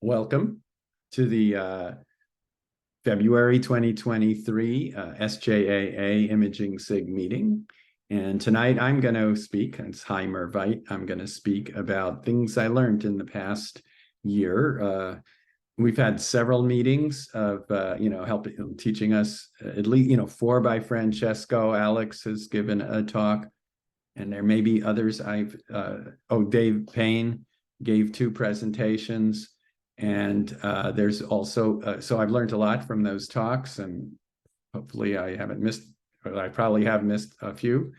Welcome to the February 2023 SJAA Imaging SIG meeting. And tonight I'm going to speak, it's Hy Murveit, I'm going to speak about things I learned in the past year. We've had several meetings of, helping, teaching us at least, 4 by Francesco. Alex has given a talk, and there may be others. Dave Payne gave 2 presentations. And there's also, so I've learned a lot from those talks, and hopefully I haven't missed, or I probably have missed a few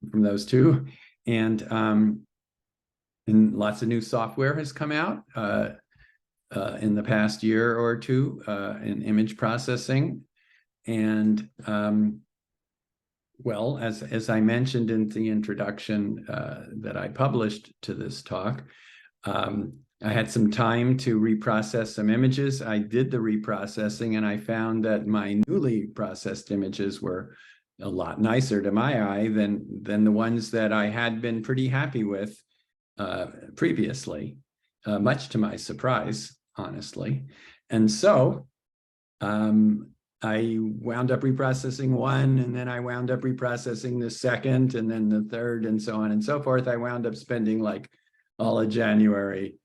from those 2. And lots of new software has come out in the past year or 2 in image processing. And well, as I mentioned in the introduction that I published to this talk, I had some time to reprocess some images. I did the reprocessing, and I found that my newly processed images were a lot nicer to my eye than the ones that I had been pretty happy with previously, much to my surprise, honestly. And so I wound up reprocessing 1, and then I wound up reprocessing the 2nd, and then the 3rd, and so on and so forth. I wound up spending like all of January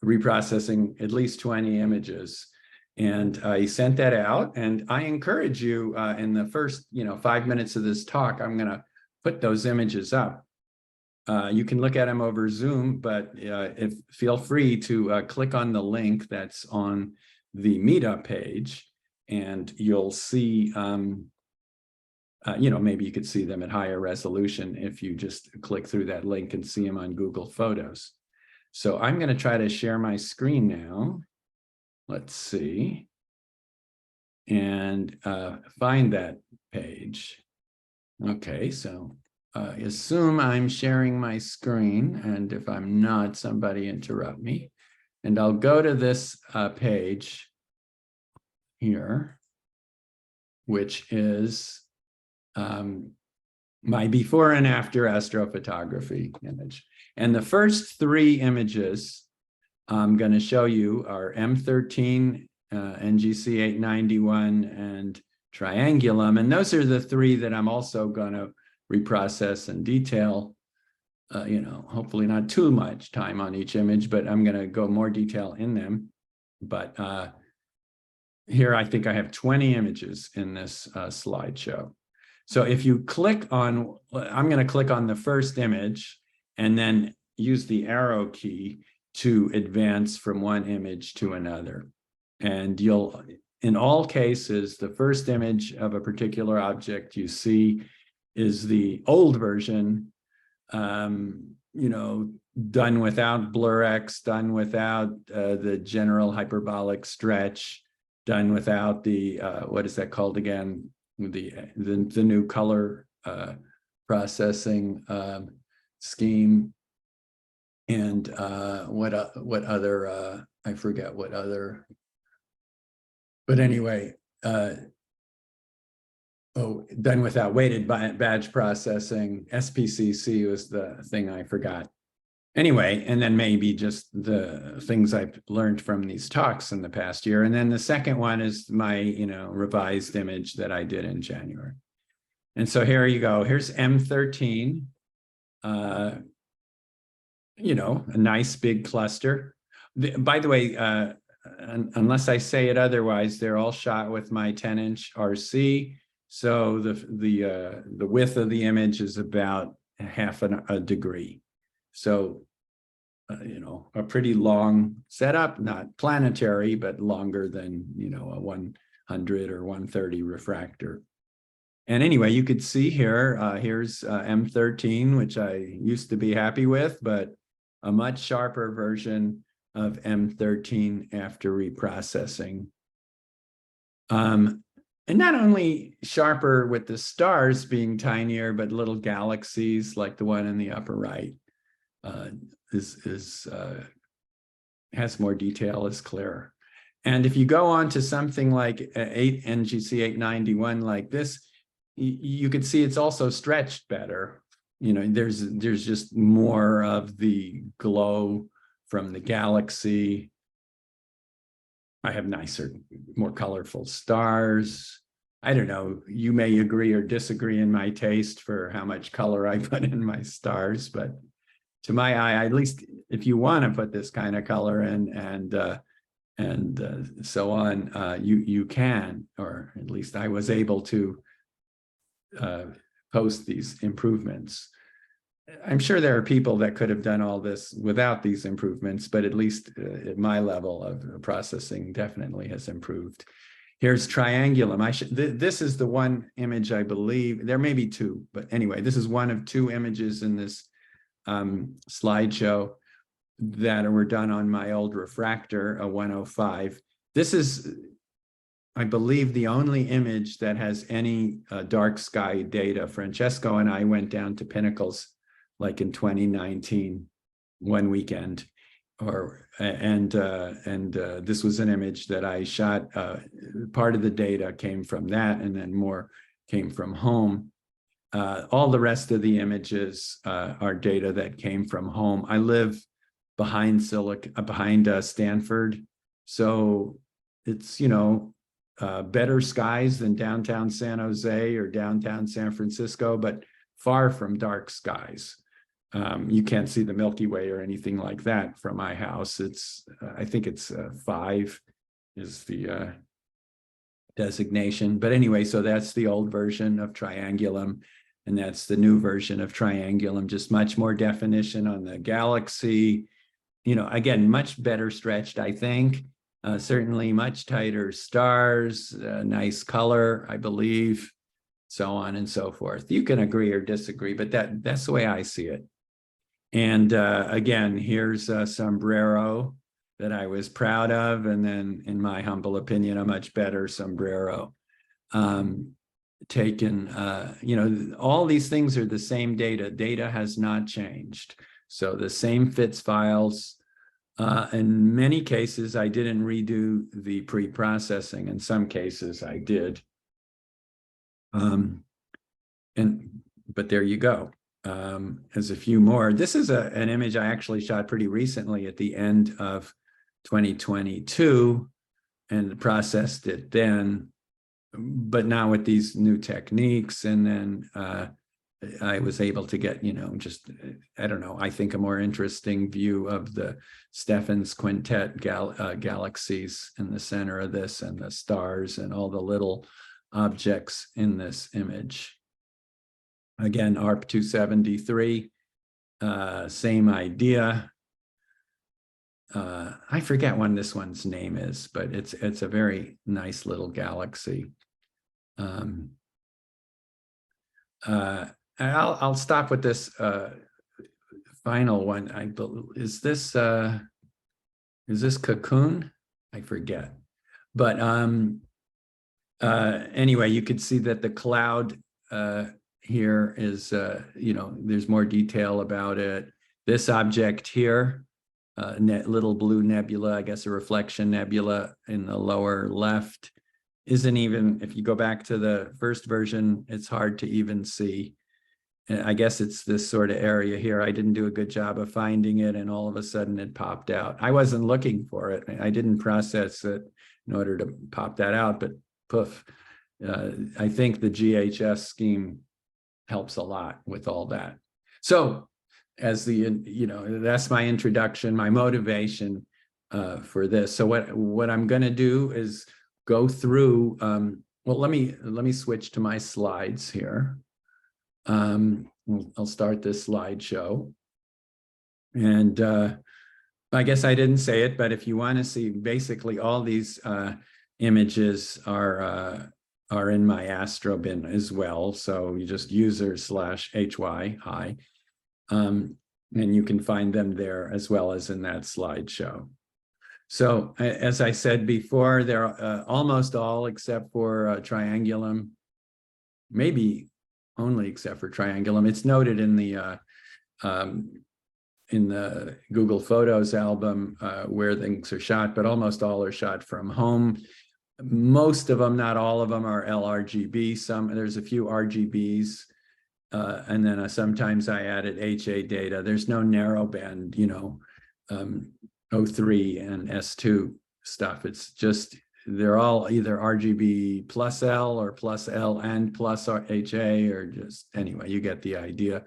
reprocessing at least 20 images. And I sent that out, and I encourage you in the first, 5 minutes of this talk, I'm going to put those images up. You can look at them over Zoom, but feel free to click on the link that's on the meetup page, and you'll see, maybe you could see them at higher resolution if you just click through that link and see them on Google Photos. So I'm going to try to share my screen now. Let's see. And find that page. Okay, so assume I'm sharing my screen. And if I'm not, somebody interrupt me. And I'll go to this page here, which is my before and after astrophotography image. And the first 3 images I'm going to show you are M13, NGC 891, and Triangulum. And those are the 3 that I'm also going to reprocess and detail, hopefully not too much time on each image, but I'm going to go more detail in them. But here I think I have 20 images in this slideshow. So if you click on, I'm going to click on the first image and then use the arrow key to advance from one image to another. And you'll, in all cases, the first image of a particular object you see is the old version, done without blurX, done without the general hyperbolic stretch, done without the, what is that called again? The new color processing scheme, and what other I forget what other, but anyway, done without weighted badge processing. SPCC was the thing I forgot. Anyway, and then maybe just the things I've learned from these talks in the past year. And then the second one is my, revised image that I did in January. And so here you go. Here's M13, a nice big cluster. By the way, unless I say it otherwise, they're all shot with my 10-inch RC. So the width of the image is about half a degree. So, a pretty long setup, not planetary, but longer than, a 100 or 130 refractor. And anyway, you could see here, here's M13, which I used to be happy with, but a much sharper version of M13 after reprocessing. And not only sharper with the stars being tinier, but little galaxies like the one in the upper right has more detail, is clearer. And if you go on to something like NGC 891 like this, you could see it's also stretched better. There's just more of the glow from the galaxy I have nicer, more colorful stars. I don't know, you may agree or disagree in my taste for how much color I put in my stars, but to my eye, at least if you want to put this kind of color in and so on, you can, or at least I was able to post these improvements. I'm sure there are people that could have done all this without these improvements, but at least at my level of processing definitely has improved. Here's triangulum. This is the one image, I believe. There may be two, but anyway, this is one of two images in this slideshow that were done on my old refractor, a 105. This is, I believe, the only image that has any dark sky data. Francesco and I went down to Pinnacles like in 2019, one weekend, and this was an image that I shot. Part of the data came from that, and then more came from home. All the rest of the images are data that came from home. I live behind Stanford, so it's, you know, better skies than downtown San Jose or downtown San Francisco, but far from dark skies. You can't see the Milky Way or anything like that from my house. It's, I think it's 5 is the designation. But anyway, so that's the old version of triangulum, and that's the new version of triangulum, just much more definition on the galaxy. You know, again, much better stretched, I think. Certainly much tighter stars, nice color, I believe, so on and so forth. You can agree or disagree, but that's the way I see it. And again, here's a sombrero that I was proud of, and then, in my humble opinion, a much better sombrero. Taken, you know, all these things are the same data. Data has not changed. So the same FITS files. In many cases, I didn't redo the pre-processing. In some cases, I did. But there you go. There's a few more. This is an image I actually shot pretty recently at the end of 2022 and processed it then, but now with these new techniques. And then I was able to get, you know, just, I don't know, I think a more interesting view of the Stephan's quintet galaxies in the center of this, and the stars and all the little objects in this image. Again, ARP 273, same idea. I forget when this one's name is, but it's a very nice little galaxy. I'll stop with this final one. Is this Cocoon? I forget. But anyway, you could see that the cloud here is, you know, there's more detail about it. This object here, little blue nebula, I guess a reflection nebula in the lower left, isn't even, if you go back to the first version, it's hard to even see. I guess it's this sort of area here. I didn't do a good job of finding it, and all of a sudden it popped out. I wasn't looking for it. I didn't process it in order to pop that out, but poof. I think the GHS scheme helps a lot with all that. So as the, you know, that's my introduction, my motivation for this. So what I'm going to do is go through, well, let me switch to my slides here. I'll start this slideshow. And I guess I didn't say it, but if you want to see, basically all these images are in my Astro bin as well. So you just user/HY, Hy, and you can find them there as well as in that slideshow. So as I said before, they're almost all except for triangulum, maybe only except for triangulum. It's noted in the Google Photos album where things are shot, but almost all are shot from home. Most of them, not all of them, are LRGB. There's a few RGBs, and then sometimes I added HA data. There's no narrowband, you know, O3 and S2 stuff. It's just, they're all either RGB plus L or plus L and plus HA, or just, anyway, you get the idea.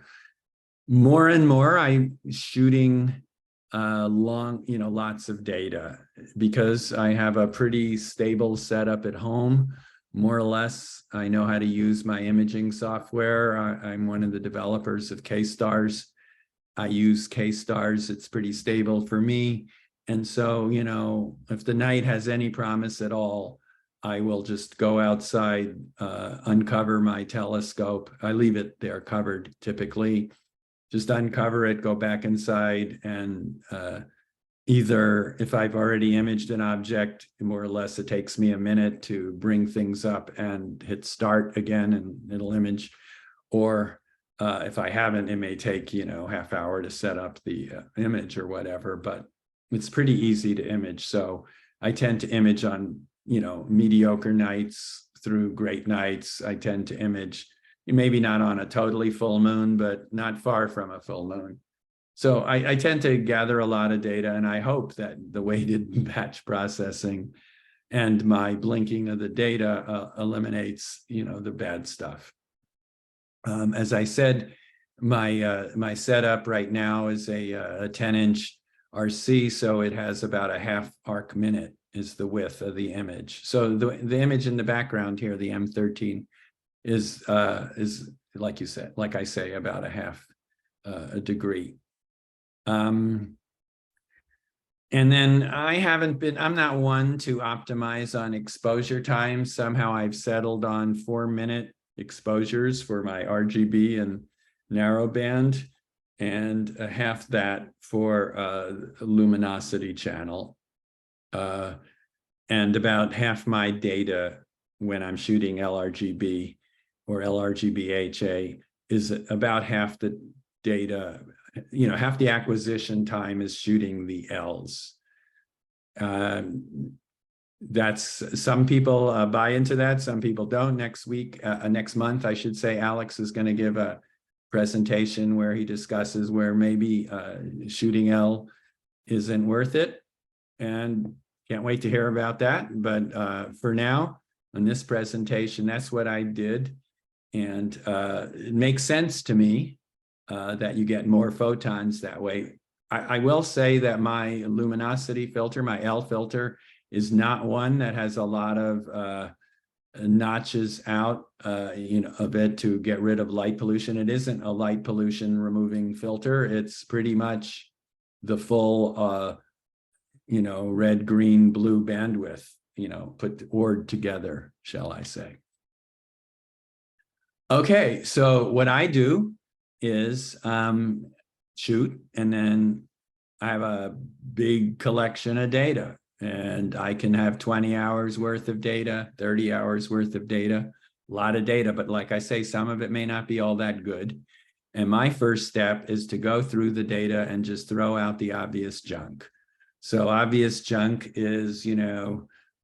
More and more, I'm shooting long, lots of data, because I have a pretty stable setup at home. More or less, I know how to use my imaging software. I'm one of the developers of K-Stars. I use K-Stars. It's pretty stable for me. And so, if the night has any promise at all, I will just go outside, uncover my telescope. I leave it there covered typically. Just uncover it, go back inside, and either if I've already imaged an object, more or less it takes me a minute to bring things up and hit start again and it'll image. Or if I haven't, it may take, half hour to set up the image or whatever, but it's pretty easy to image. So I tend to image on, mediocre nights through great nights. I tend to image, maybe not on a totally full moon, but not far from a full moon. So I tend to gather a lot of data, and I hope that the weighted batch processing and my blinking of the data eliminates, the bad stuff. As I said, my setup right now is a 10-inch RC, so it has about a half arc minute is the width of the image. So the image in the background here, the M13, is like you said, like I say, about a half a degree. And then I'm not one to optimize on exposure time. Somehow I've settled on 4-minute exposures for my RGB and narrowband, and half that for luminosity channel. And about half my data when I'm shooting LRGB or LRGB-HA is about half the data, half the acquisition time is shooting the Ls. That's, some people buy into that, some people don't. Next month, I should say, Alex is going to give a presentation where he discusses where maybe shooting L isn't worth it, and can't wait to hear about that. But for now, on this presentation, that's what I did, and it makes sense to me that you get more photons that way. I will say that my luminosity filter, my L filter, is not one that has a lot of notches out, of it to get rid of light pollution. It isn't a light pollution removing filter. It's pretty much the full, red, green, blue bandwidth, put together, shall I say. Okay, so what I do is shoot, and then I have a big collection of data, and I can have 20 hours worth of data, 30 hours worth of data, a lot of data, but like I say, some of it may not be all that good. And my first step is to go through the data and just throw out the obvious junk. So obvious junk is,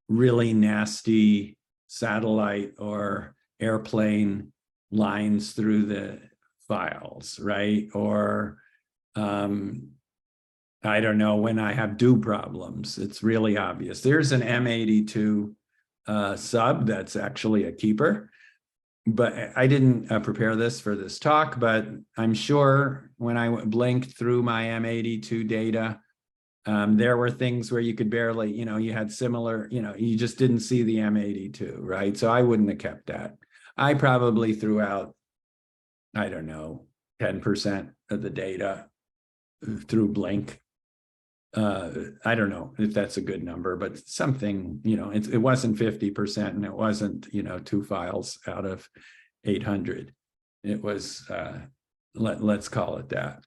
really nasty satellite or airplane lines through the files, right? Or I don't know, when I have dew problems, it's really obvious. There's an M82 sub that's actually a keeper, but I didn't prepare this for this talk, but I'm sure when I blinked through my M82 data, there were things where you could barely, you had similar, you just didn't see the M82, right? So I wouldn't have kept that. I probably threw out, I don't know, 10% of the data through blink. I don't know if that's a good number, but something, it wasn't 50%, and it wasn't, 2 files out of 800. It was, let's call it that.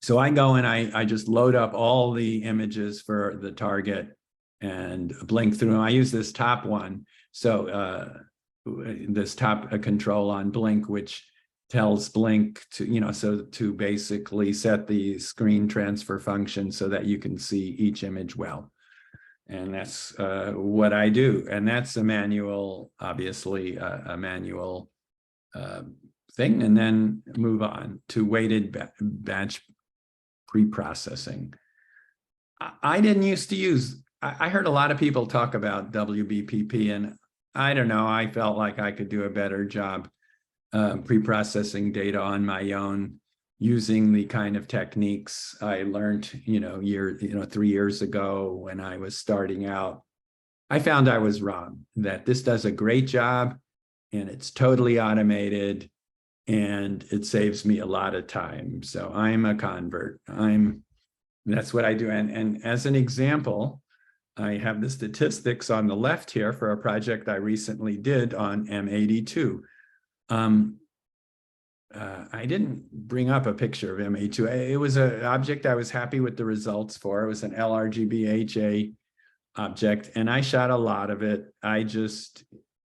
So I go and I just load up all the images for the target and blink through them. I use this top one. So this top control on blink, which tells blink to, so to basically set the screen transfer function so that you can see each image well. And that's what I do. And that's a manual, obviously a manual thing. And then move on to weighted batch pre-processing. I didn't used to use, I heard a lot of people talk about WBPP, and I don't know, I felt like I could do a better job pre-processing data on my own using the kind of techniques I learned, 3 years ago when I was starting out. I found I was wrong, that this does a great job and it's totally automated and it saves me a lot of time. So I'm a convert. That's what I do. And as an example, I have the statistics on the left here for a project I recently did on M82. I didn't bring up a picture of M82. It was an object I was happy with the results for. It was an LRGB HA object, and I shot a lot of it.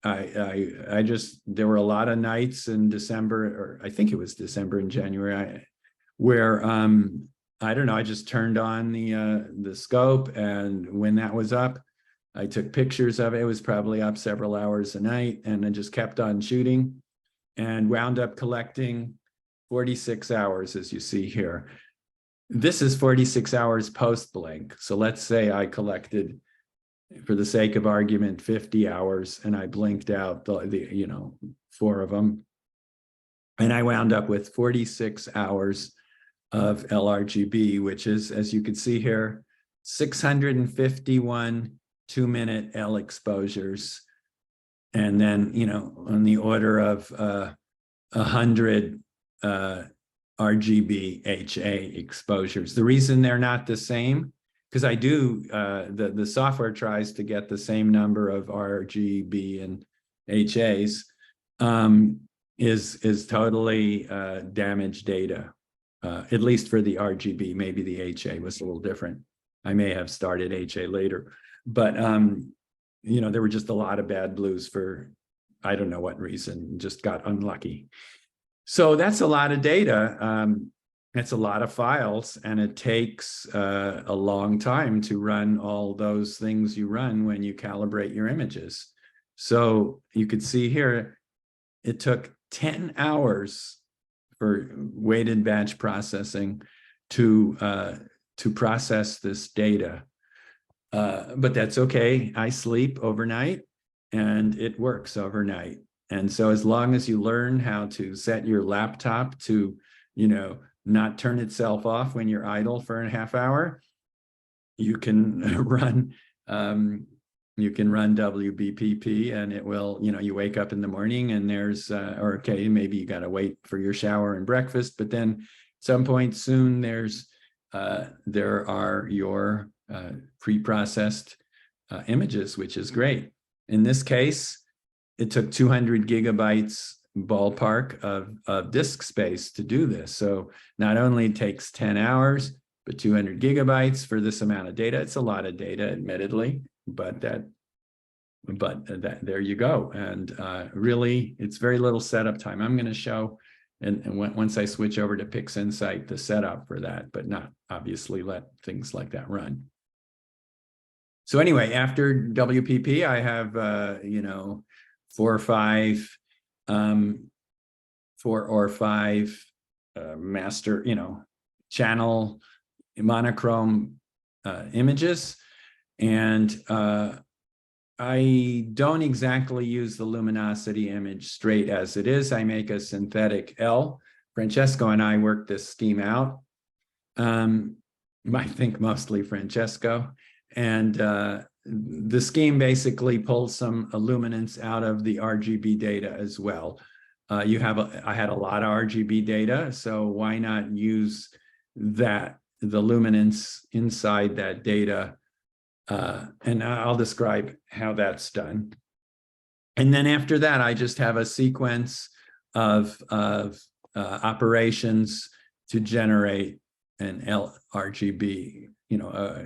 There were a lot of nights in December, or I think it was December and January, where I don't know, I just turned on the scope, and when that was up, I took pictures of it. It was probably up several hours a night, and I just kept on shooting and wound up collecting 46 hours, as you see here. This is 46 hours post-blink. So let's say I collected, for the sake of argument, 50 hours, and I blinked out the 4 of them. And I wound up with 46 hours of LRGB, which is, as you can see here, 651 2-minute L exposures. And then, on the order of 100 RGB HA exposures. The reason they're not the same, because I do, the software tries to get the same number of RGB and HAs, is totally damaged data, at least for the RGB. Maybe the HA was a little different. I may have started HA later, but there were just a lot of bad blues for, I don't know what reason, just got unlucky. So that's a lot of data. It's a lot of files, and it takes a long time to run all those things you run when you calibrate your images. So you could see here, it took 10 hours for weighted batch processing to process this data. But that's okay. I sleep overnight and it works overnight. And so as long as you learn how to set your laptop to, not turn itself off when you're idle for a half hour, you can run WBPP, and it will, you wake up in the morning and there's, okay, maybe you got to wait for your shower and breakfast, but then at some point soon there are your pre-processed images, which is great. In this case, it took 200 gigabytes ballpark of disk space to do this. So not only takes 10 hours, but 200 gigabytes for this amount of data. It's a lot of data, admittedly, but there you go. And really, it's very little setup time. I'm going to show, and once I switch over to PixInsight, the setup for that, but not obviously let things like that run. So anyway, after WPP, I have, 4 or 5 master, channel monochrome images. And I don't exactly use the luminosity image straight as it is. I make a synthetic L. Francesco and I worked this scheme out. I think mostly Francesco. And the scheme basically pulls some illuminance out of the RGB data as well. I had a lot of RGB data, so why not use the luminance inside that data? And I'll describe how that's done. And then after that, I just have a sequence of operations to generate an LRGB,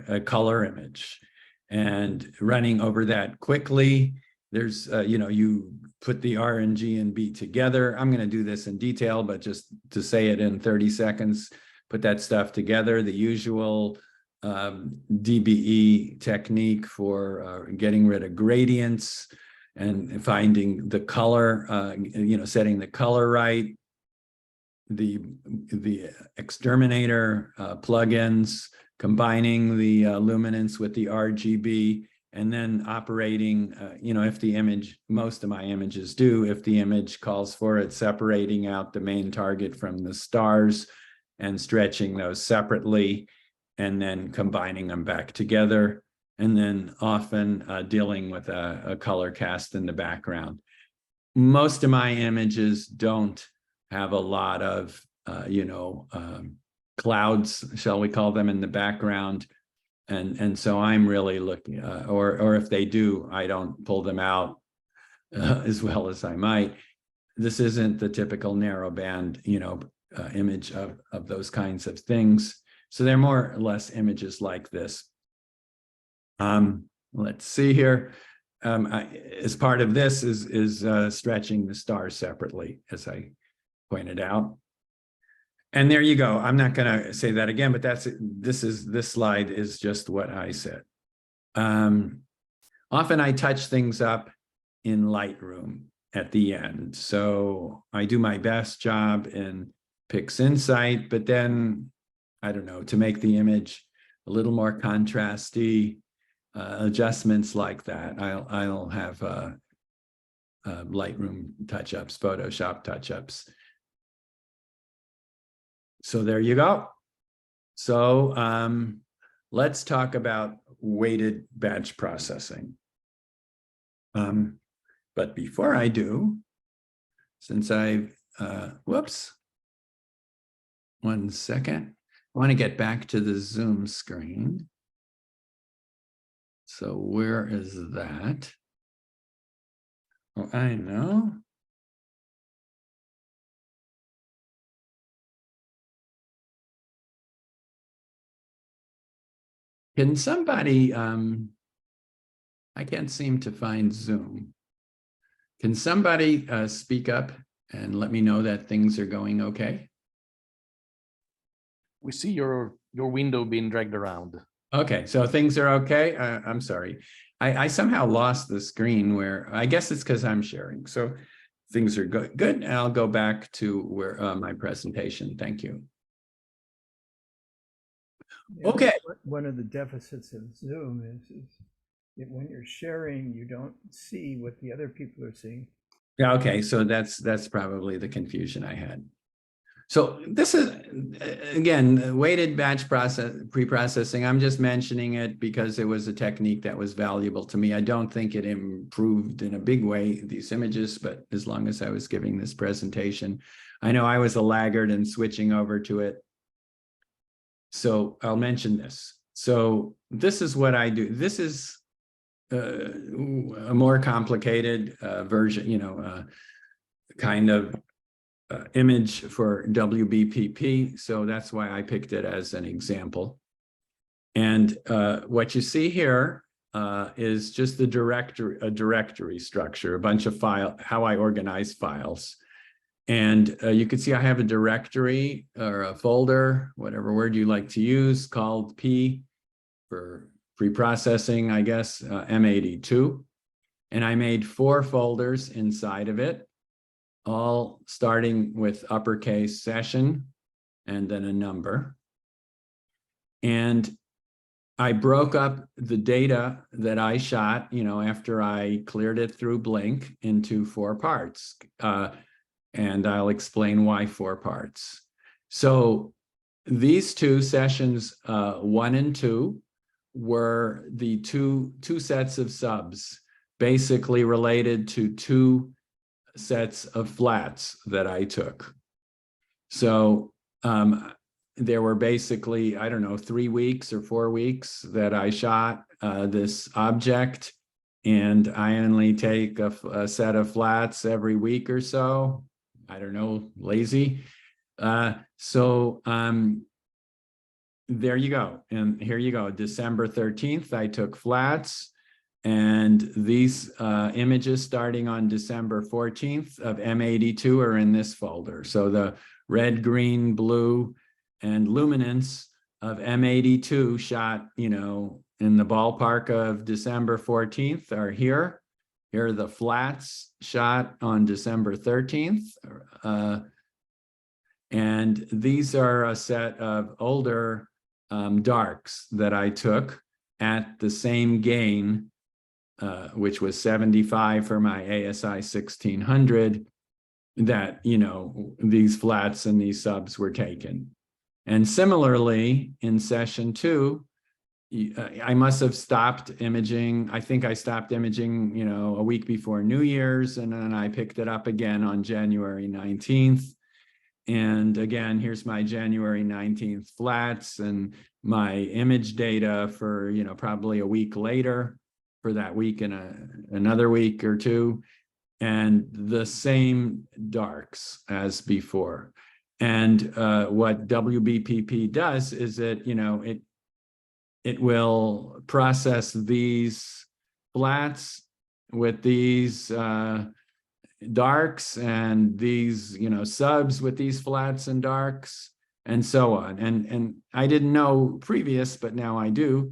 a color image, and running over that quickly. There's, you put the R and G and B together. I'm going to do this in detail, but just to say it in 30 seconds, put that stuff together, the usual DBE technique for getting rid of gradients and finding the color, setting the color right, the exterminator plugins combining the luminance with the RGB, and then operating, if the image, most of my images do, if the image calls for it, separating out the main target from the stars and stretching those separately, and then combining them back together, and then often dealing with a color cast in the background. Most of my images don't have a lot of, clouds, shall we call them, in the background. And so I'm really looking, or if they do, I don't pull them out as well as I might. This isn't the typical narrowband, image of those kinds of things. So they're more or less images like this. Let's see here. As part of this is stretching the stars separately, as I pointed out. And there you go. I'm not going to say that again, but this slide is just what I said. Often I touch things up in Lightroom at the end. So I do my best job in PixInsight, but then, I don't know, to make the image a little more contrasty, adjustments like that, I'll have Lightroom touch-ups, Photoshop touch-ups. So there you go. So let's talk about weighted batch processing. But before I do, since I've, whoops, 1 second. I want to get back to the Zoom screen. So where is that? Oh, I know. Can somebody, I can't seem to find Zoom. Can somebody speak up and let me know that things are going okay? We see your window being dragged around. Okay, so things are okay. I'm sorry. I somehow lost the screen where, I guess it's because I'm sharing. So things are good. Good. I'll go back to where my presentation. Thank you. Yeah, okay. One of the deficits of Zoom is that when you're sharing, you don't see what the other people are seeing. Yeah. Okay. So that's probably the confusion I had. So this is, again, weighted batch pre-processing. I'm just mentioning it because it was a technique that was valuable to me. I don't think it improved in a big way these images, but as long as I was giving this presentation, I know I was a laggard in switching over to it. So I'll mention this. So this is what I do. This is a more complicated version, kind of image for WBPP. So that's why I picked it as an example. And what you see here is just a directory structure, a bunch of how I organize files. And you can see I have a directory or a folder, whatever word you like to use, called P for pre-processing, I guess, M82. And I made 4 folders inside of it, all starting with uppercase session and then a number. And I broke up the data that I shot, after I cleared it through Blink, into 4 parts. And I'll explain why 4 parts. So these 2 sessions, 1 and 2, were the two sets of subs, basically related to 2 sets of flats that I took. So there were basically, I don't know, 3 weeks or 4 weeks that I shot this object, and I only take a set of flats every week or so. I don't know, lazy. So there you go. And here you go. December 13th, I took flats. And these images starting on December 14th of M82 are in this folder. So the red, green, blue, and luminance of M82 shot, in the ballpark of December 14th are here. Here are the flats shot on December 13th. And these are a set of older darks that I took at the same gain, which was 75 for my ASI 1600, that, you know, these flats and these subs were taken. And similarly, in session 2, I must have stopped imaging. I think I stopped imaging, you know, a week before New Year's, and then I picked it up again on January 19th. And again, here's my January 19th flats and my image data for, you know, probably a week later for that week and another week or two, and the same darks as before. And what WBPP does is that, you know, it will process these flats with these darks and these, you know, subs with these flats and darks and so on. And I didn't know previous, but now I do,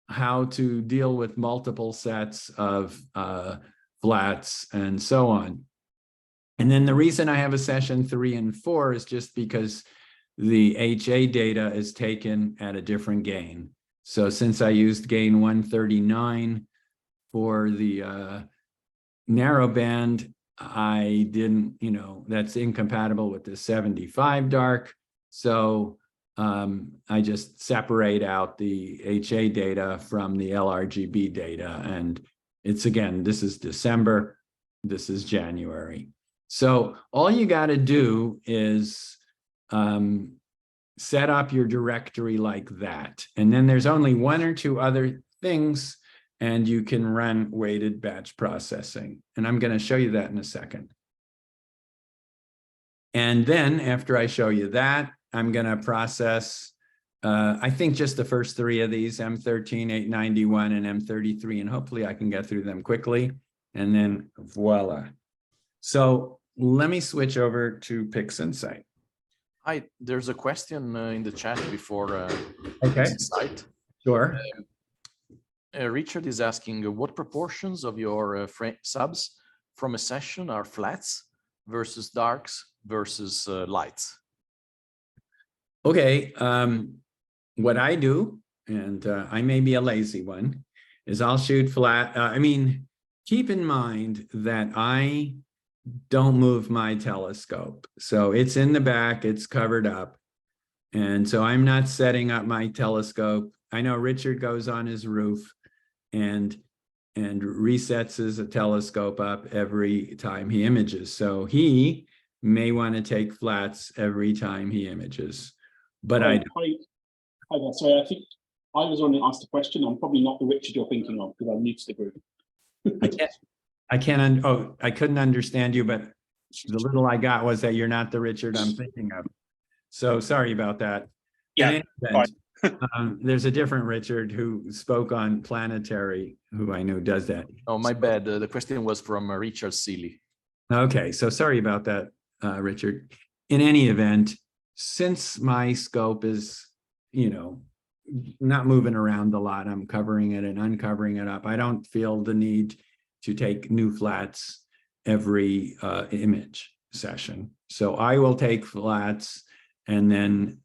how to deal with multiple sets of flats and so on. And then the reason I have a session 3 and 4 is just because the HA data is taken at a different gain. So since I used gain 139 for the narrowband, I didn't, you know, that's incompatible with the 75 dark. So I just separate out the HA data from the LRGB data. And it's, again, this is December, this is January. So all you got to do is set up your directory like that. And then there's only 1 or 2 other things, and you can run weighted batch processing. And I'm going to show you that in a second. And then after I show you that, I'm going to process, I think, just the first 3 of these, M13, 891, and M33, and hopefully I can get through them quickly. And then voila. So let me switch over to PixInsight. Hi, there's a question in the chat before Okay. site. Sure. Richard is asking, what proportions of your subs from a session are flats versus darks versus lights? Okay. What I do, and I may be a lazy one, is I'll shoot flat. I mean, keep in mind that I don't move my telescope. So it's in the back, it's covered up. And so I'm not setting up my telescope. I know Richard goes on his roof and resets his telescope up every time he images. So he may want to take flats every time he images. But Hi there. Sorry, I think I was on to ask the question. I'm probably not the Richard you're thinking of because I'm new to the group. I couldn't understand you, but the little I got was that you're not the Richard I'm thinking of. So sorry about that. Yeah, there's a different Richard who spoke on Planetary, who I know does that. Oh, my bad. The question was from Richard Seeley. Okay, so sorry about that, Richard. In any event, since my scope is, you know, not moving around a lot, I'm covering it and uncovering it up, I don't feel the need to take new flats every image session. So I will take flats and then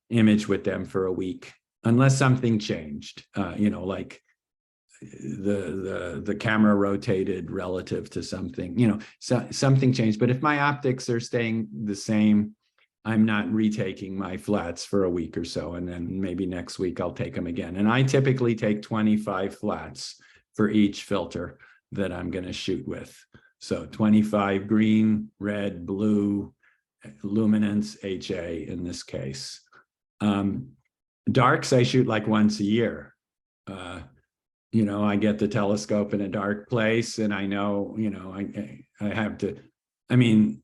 image with them for a week, unless something changed, you know, like the camera rotated relative to something, you know, so something changed. But if my optics are staying the same, I'm not retaking my flats for a week or so, and then maybe next week I'll take them again. And I typically take 25 flats for each filter that I'm going to shoot with. So 25 green, red, blue, luminance, HA in this case. Darks I shoot like once a year. You know, I get the telescope in a dark place, and I know, you know, I have to, I mean,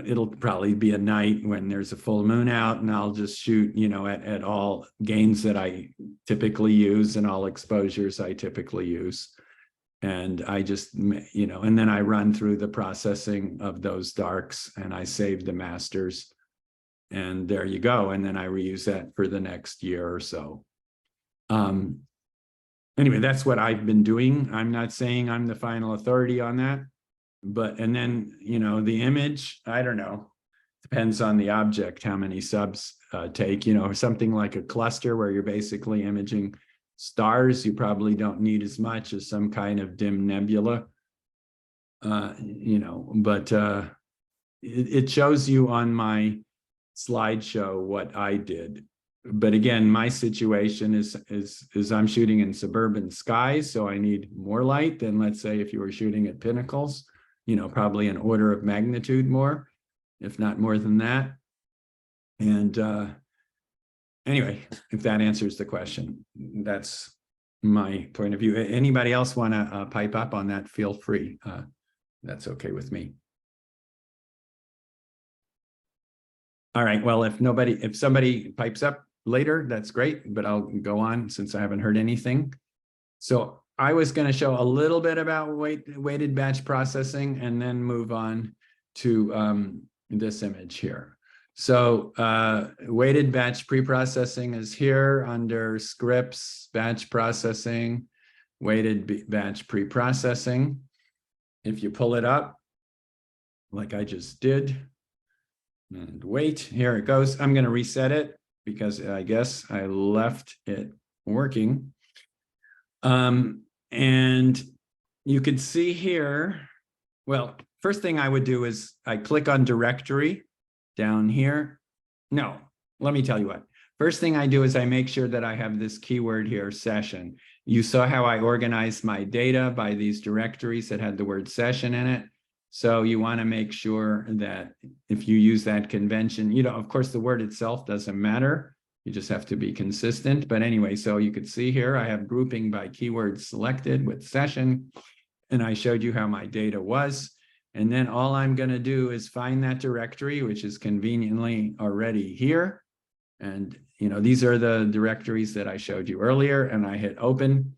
it'll probably be a night when there's a full moon out, and I'll just shoot, you know, at all gains that I typically use and all exposures I typically use. And I just, you know, and then I run through the processing of those darks and I save the masters, and there you go. And then I reuse that for the next year or so. Anyway, that's what I've been doing. I'm not saying I'm the final authority on that, but, and then, you know, the image, I don't know, depends on the object, how many subs take, you know, something like a cluster where you're basically imaging stars, you probably don't need as much as some kind of dim nebula, you know, but it shows you on my slideshow what I did. But again, my situation is I'm shooting in suburban skies, so I need more light than, let's say, if you were shooting at pinnacles, you know, probably an order of magnitude more, if not more than that. And anyway, if that answers the question, that's my point of view. Anybody else want to pipe up on that? Feel free. That's okay with me. All right, well, if somebody pipes up later, that's great, but I'll go on since I haven't heard anything. So I was going to show a little bit about weighted batch processing and then move on to this image here. So weighted batch preprocessing is here under scripts, batch processing, weighted batch preprocessing. If you pull it up, like I just did, and wait, here it goes. I'm going to reset it because I guess I left it working. And you could see here, well, first thing I would do is I click on directory down here. No, let me tell you what. First thing I do is I make sure that I have this keyword here, session. You saw how I organized my data by these directories that had the word session in it. So you want to make sure that if you use that convention, you know, of course, the word itself doesn't matter. You just have to be consistent. But anyway, so you could see here, I have grouping by keyword selected with session. And I showed you how my data was. And then all I'm going to do is find that directory, which is conveniently already here. And, you know, these are the directories that I showed you earlier. And I hit open.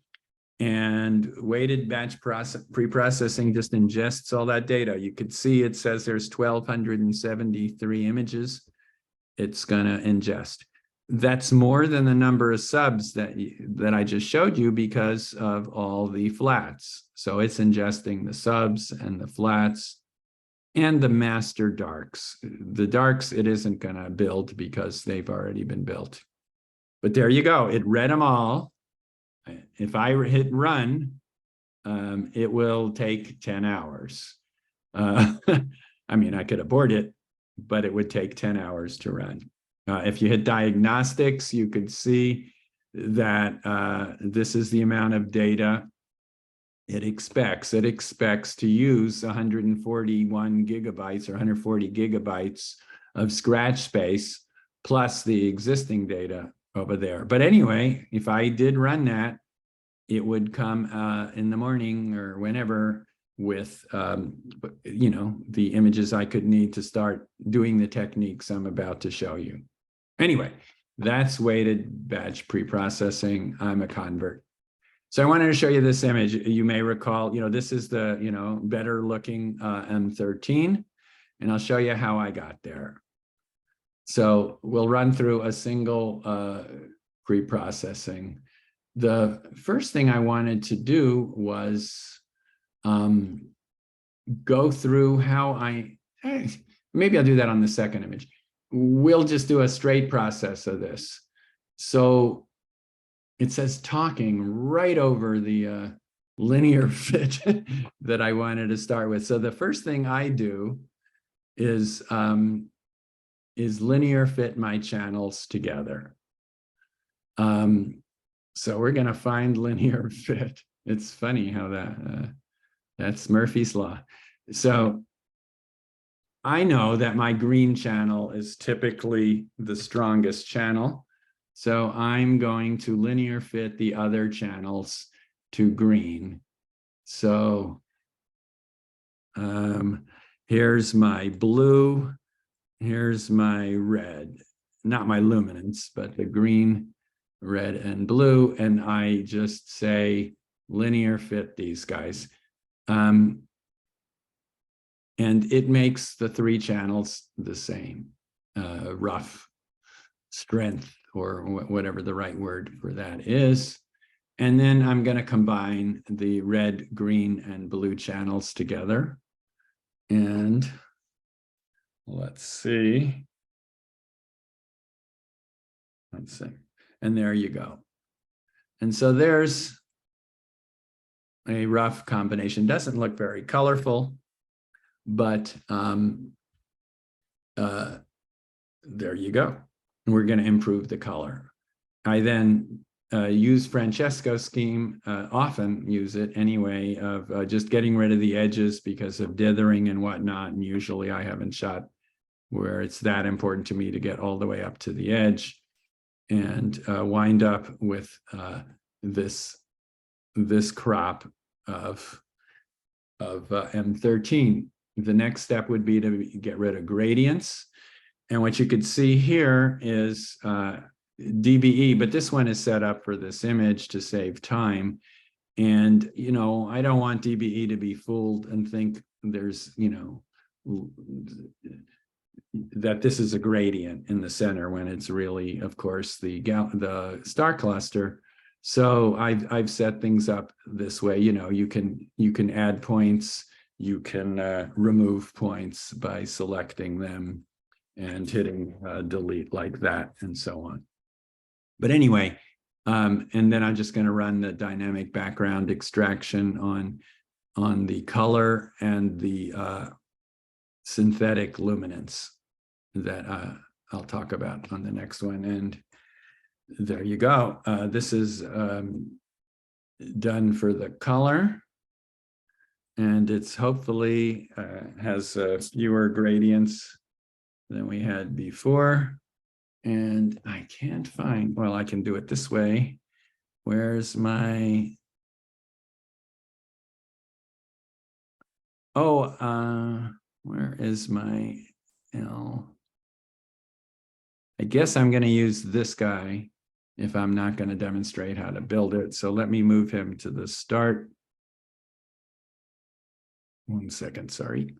And weighted batch preprocessing just ingests all that data. You could see it says there's 1,273 images it's going to ingest. That's more than the number of subs that I just showed you because of all the flats. So it's ingesting the subs and the flats and the master darks. The darks it isn't going to build because they've already been built. But there you go. It read them all. If I hit run, it will take 10 hours. I mean, I could abort it, but it would take 10 hours to run. If you hit diagnostics, you could see that this is the amount of data it expects. It expects to use 141 gigabytes or 140 gigabytes of scratch space plus the existing data over there. But anyway, if I did run that, it would come in the morning or whenever with, you know, the images I could need to start doing the techniques I'm about to show you. Anyway, that's weighted batch preprocessing. I'm a convert. So I wanted to show you this image. You may recall, you know, this is the, you know, better looking M13, and I'll show you how I got there. So we'll run through a single preprocessing. The first thing I wanted to do was go through how maybe I'll do that on the second image. We'll just do a straight process of this. So it says talking right over the linear fit that I wanted to start with. So the first thing I do is linear fit my channels together. So we're going to find linear fit. It's funny how that's Murphy's Law. So I know that my green channel is typically the strongest channel. So I'm going to linear fit the other channels to green. So here's my blue, here's my red, not my luminance, but the green, red, and blue. And I just say linear fit these guys. And it makes the three channels the same, rough strength, or whatever the right word for that is. And then I'm going to combine the red, green, and blue channels together. And let's see. Let's see. And there you go. And so there's a rough combination. Doesn't look very colorful, but there you go. We're going to improve the color. I then use Francesco's scheme, often use it anyway, of just getting rid of the edges because of dithering and whatnot. And usually I haven't shot where it's that important to me to get all the way up to the edge, and wind up with this crop of M13. The next step would be to get rid of gradients. And what you could see here is DBE, but this one is set up for this image to save time. And, you know, I don't want DBE to be fooled and think there's, you know, that this is a gradient in the center when it's really, of course, the star cluster. So I've set things up this way. You know, you can add points, you can remove points by selecting them and hitting delete like that, and so on. But anyway, and then I'm just going to run the dynamic background extraction on the color and the synthetic luminance that I'll talk about on the next one. And there you go. This is done for the color, and it's hopefully has fewer gradients than we had before. And I can't find, well, I can do it this way. Where's my, where is my L? I guess I'm going to use this guy if I'm not going to demonstrate how to build it. So let me move him to the start. 1 second, sorry.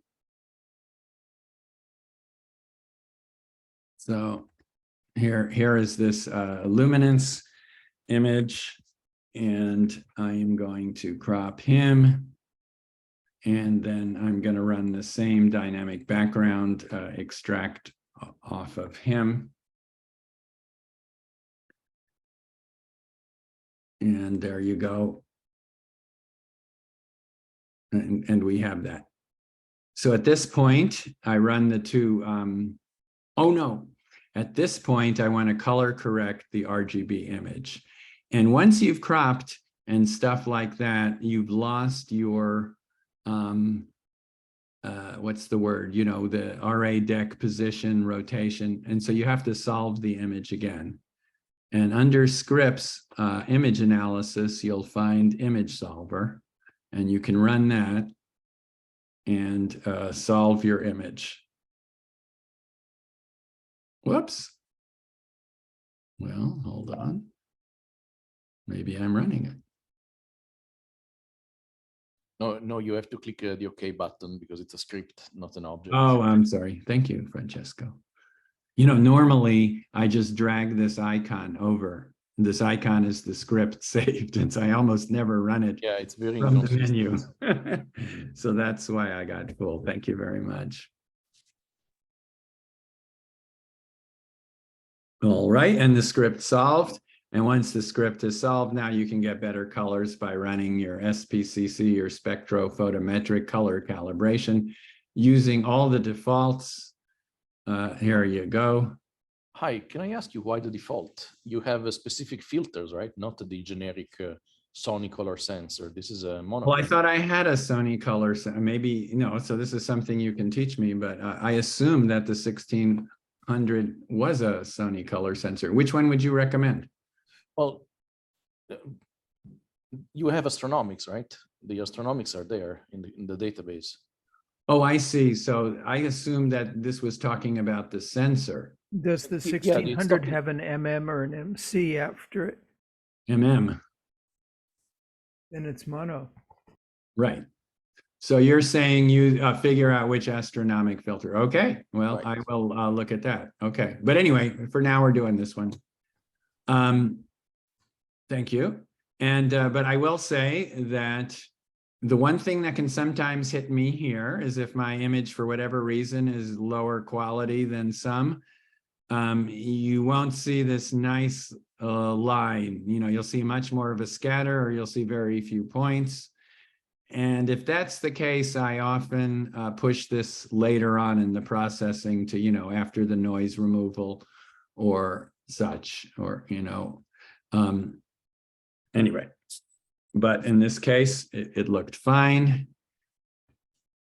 So here is this luminance image, and I am going to crop him. And then I'm going to run the same dynamic background extract off of him. And there you go. And we have that. So at this point, I run the two, oh no, at this point, I want to color correct the RGB image. And once you've cropped and stuff like that, you've lost your, what's the word, you know, the RA deck position, rotation. And so you have to solve the image again. And under scripts, image analysis, you'll find image solver, and you can run that and solve your image. Whoops. Well, hold on. Maybe I'm running it. No, you have to click the OK button because it's a script, not an object. Oh, I'm sorry. Thank you, Francesco. You know, normally I just drag this icon over. This icon is the script saved, and so I almost never run it. Yeah, it's very from the inconsistent. menu. So that's why I got fooled. Thank you very much. All right, and the script solved. And once the script is solved, now you can get better colors by running your SPCC, your spectrophotometric color calibration, using all the defaults. Here you go. Hi, can I ask you why the default? You have a specific filters, right? Not the generic Sony color sensor. This is a mono. Well, I thought I had a Sony color, maybe, you know, so this is something you can teach me, but I assume that the 1600 was a Sony color sensor. Which one would you recommend? Well, you have astronomics, right? The astronomics are there in the database. Oh, I see. So I assume that this was talking about the sensor. Does the Yeah, 1600 have an MM or an MC after it? MM, Then it's mono. right. So you're saying you figure out which astronomic filter. Okay, well, Right. I will look at that. Okay, but anyway, for now we're doing this one. Thank you. And but I will say that The one thing that can sometimes hit me here is if my image, for whatever reason, is lower quality than some, you won't see this nice line. You know, you'll see much more of a scatter, or you'll see very few points. And if that's the case, I often push this later on in the processing to, you know, after the noise removal or such, or, you know, anyway. But in this case, it looked fine.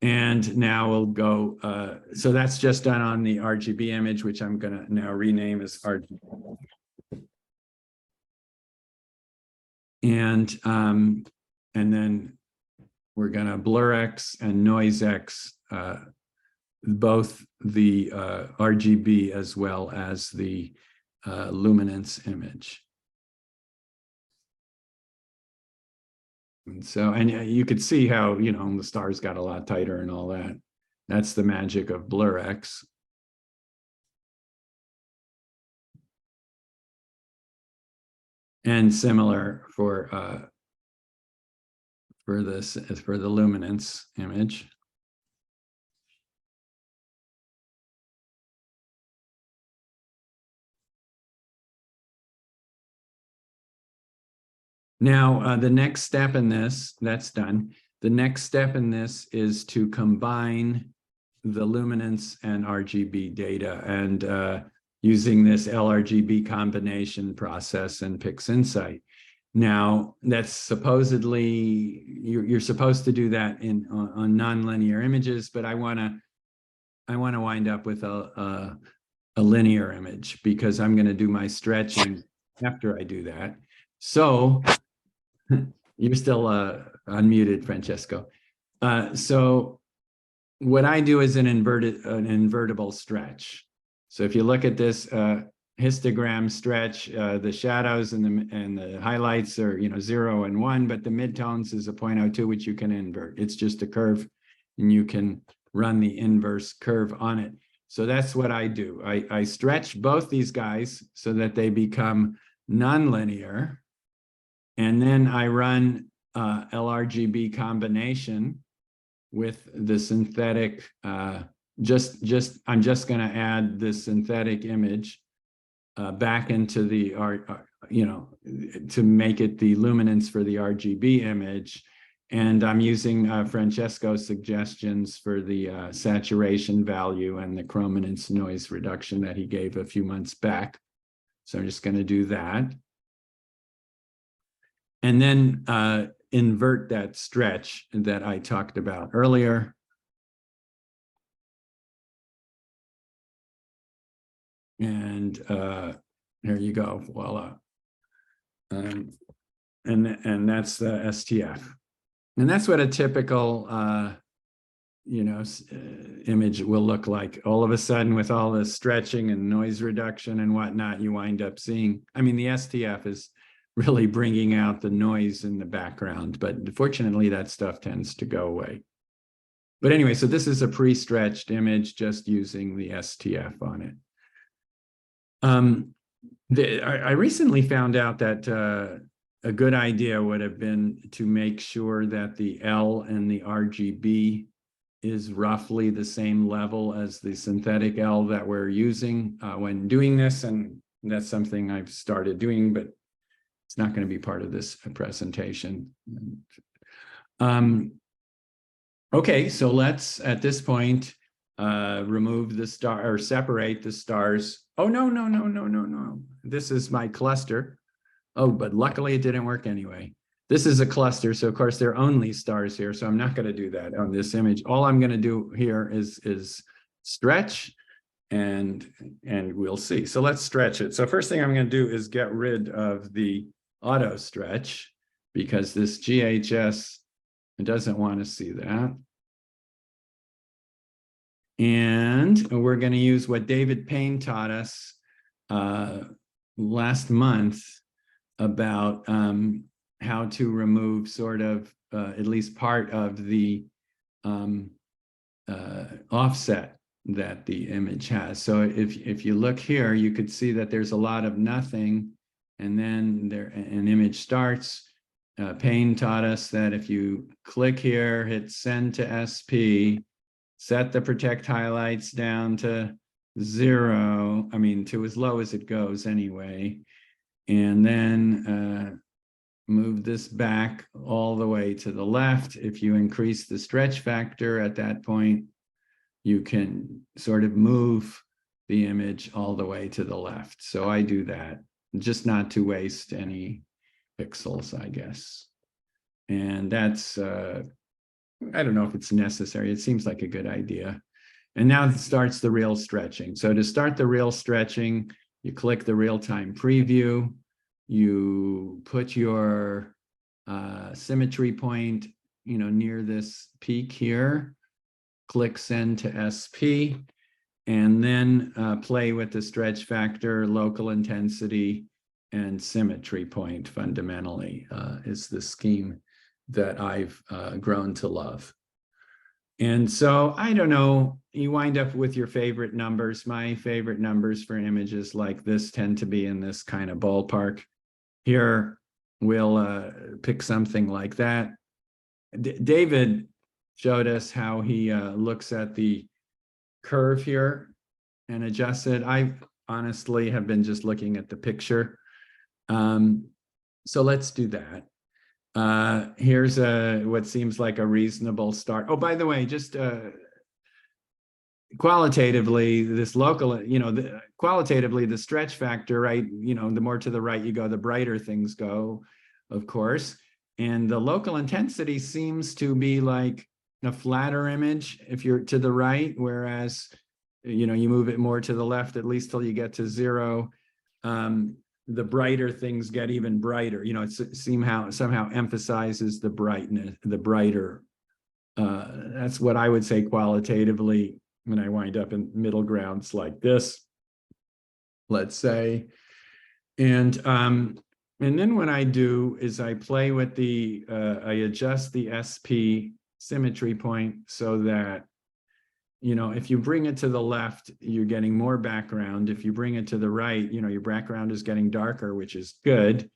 And now we'll go, so that's just done on the RGB image, which I'm gonna now rename as RGB. And then we're gonna blurX and noiseX, both the RGB as well as the luminance image. And so, and you could see how, you know, the stars got a lot tighter and all that. That's the magic of blurX. And similar for the luminance image. Now, the next step in this, that's done. The next step in this is to combine the luminance and RGB data, and using this LRGB combination process in PixInsight. Now, that's supposedly, you're supposed to do that on nonlinear images, but I want to wind up with a linear image, because I'm going to do my stretching after I do that. So you're still unmuted, Francesco. So what I do is an invertible stretch. So if you look at this histogram stretch, the shadows and the highlights are, you know, 0 and 1, but the midtones is a 0.02, which you can invert. It's just a curve, and you can run the inverse curve on it. So that's what I do. I stretch both these guys so that they become nonlinear. And then I run LRGB combination with the synthetic, I'm just going to add this synthetic image back into the, you know, to make it the luminance for the RGB image. And I'm using Francesco's suggestions for the saturation value and the chrominance noise reduction that he gave a few months back. So I'm just going to do that. And then invert that stretch that I talked about earlier. And there you go, voila. And that's the STF. And that's what a typical, you know, image will look like. All of a sudden, with all the stretching and noise reduction and whatnot, you wind up seeing, I mean, the STF is really bringing out the noise in the background, but fortunately that stuff tends to go away. But anyway, so this is a pre-stretched image just using the STF on it. I recently found out that a good idea would have been to make sure that the L and the RGB is roughly the same level as the synthetic L that we're using when doing this, and that's something I've started doing, but it's not going to be part of this presentation. Okay, so let's, at this point, remove the star, or separate the stars. Oh, no. This is my cluster. Oh, but luckily it didn't work anyway. This is a cluster, so of course there are only stars here, so I'm not going to do that on this image. All I'm going to do here is stretch, and we'll see. So let's stretch it. So first thing I'm going to do is get rid of the auto stretch, because this GHS doesn't want to see that. And we're going to use what David Payne taught us last month about how to remove sort of at least part of the offset that the image has. So if you look here, you could see that there's a lot of nothing, and then an image starts, Payne taught us that if you click here, hit send to SP, set the protect highlights down to 0, I mean, to as low as it goes anyway, and then move this back all the way to the left. If you increase the stretch factor at that point, you can sort of move the image all the way to the left. So I do that, just not to waste any pixels, I guess. And that's, I don't know if it's necessary. It seems like a good idea. And now it starts the real stretching. So to start the real stretching, you click the real-time preview, you put your symmetry point, near this peak here, click send to SP, and then play with the stretch factor, local intensity, and symmetry point fundamentally is the scheme that I've grown to love. And so, I don't know, you wind up with your favorite numbers. My favorite numbers for images like this tend to be in this kind of ballpark. Here, we'll pick something like that. David showed us how he looks at the curve here and adjusts it. I honestly have been just looking at the picture. So let's do that. Here's what seems like a reasonable start. Oh, by the way, just qualitatively, this local, qualitatively, the stretch factor, right? The more to the right you go, the brighter things go, of course. And the local intensity seems to be like a flatter image if you're to the right, whereas, you move it more to the left, at least till you get to 0. The brighter things get even brighter. It somehow emphasizes the brightness, the brighter. That's what I would say qualitatively when I wind up in middle grounds like this, let's say. And then what I do is I play with I adjust the SP symmetry point so that, if you bring it to the left, you're getting more background. If you bring it to the right, your background is getting darker, which is good,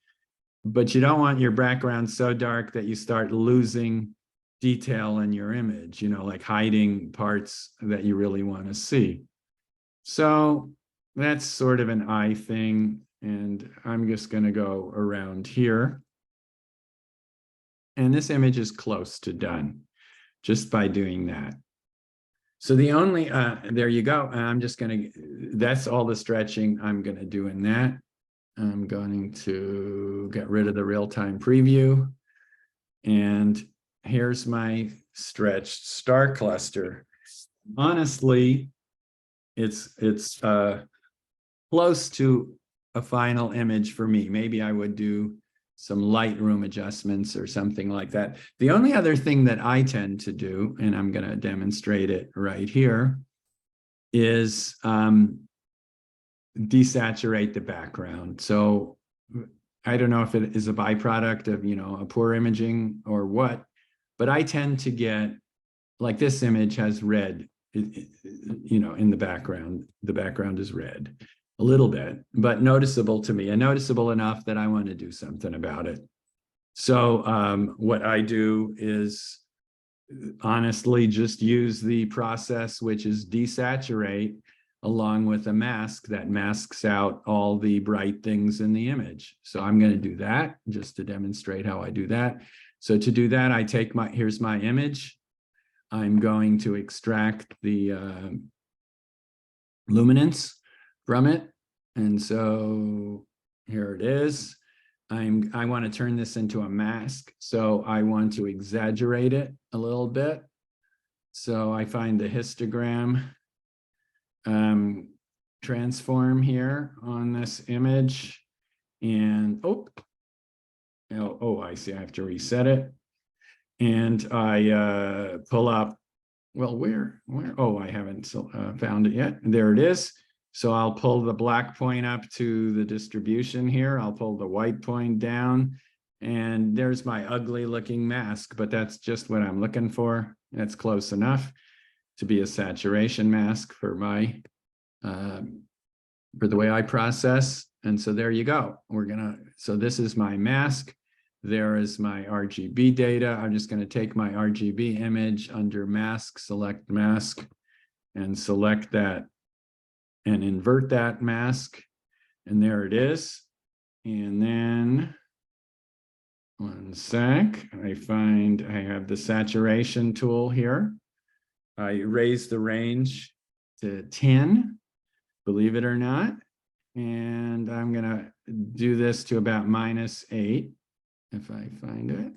but you don't want your background so dark that you start losing detail in your image, like hiding parts that you really want to see. So that's sort of an eye thing. And I'm just going to go around here. And this image is close to done just by doing that. So the only, there you go. I'm just going to, that's all the stretching I'm going to do in that. I'm going to get rid of the real-time preview. And here's my stretched star cluster. Honestly, it's close to a final image for me. Maybe I would do some Lightroom adjustments or something like that. The only other thing that I tend to do, and I'm going to demonstrate it right here, is desaturate the background. So I don't know if it is a byproduct of, a poor imaging or what, but I tend to get, like this image has red, in the background. The background is red. A little bit, but noticeable to me, and noticeable enough that I want to do something about it. So what I do is honestly just use the process, which is desaturate, along with a mask that masks out all the bright things in the image. So I'm going to do that just to demonstrate how I do that. So to do that, I take here's my image. I'm going to extract the luminance from it. And so here it is. I want to turn this into a mask. So I want to exaggerate it a little bit. So I find the histogram transform here on this image. And I see I have to reset it. And I pull up, well, where? Oh, I haven't found it yet. There it is. So I'll pull the black point up to the distribution here. I'll pull the white point down, and there's my ugly looking mask, but that's just what I'm looking for. That's close enough to be a saturation mask for my, for the way I process. And so there you go. So this is my mask. There is my RGB data. I'm just going to take my RGB image under mask, select mask, and select that and invert that mask. And there it is. And then one sec, I have the saturation tool here. I raise the range to 10, believe it or not. And I'm gonna do this to about -8, if I find it,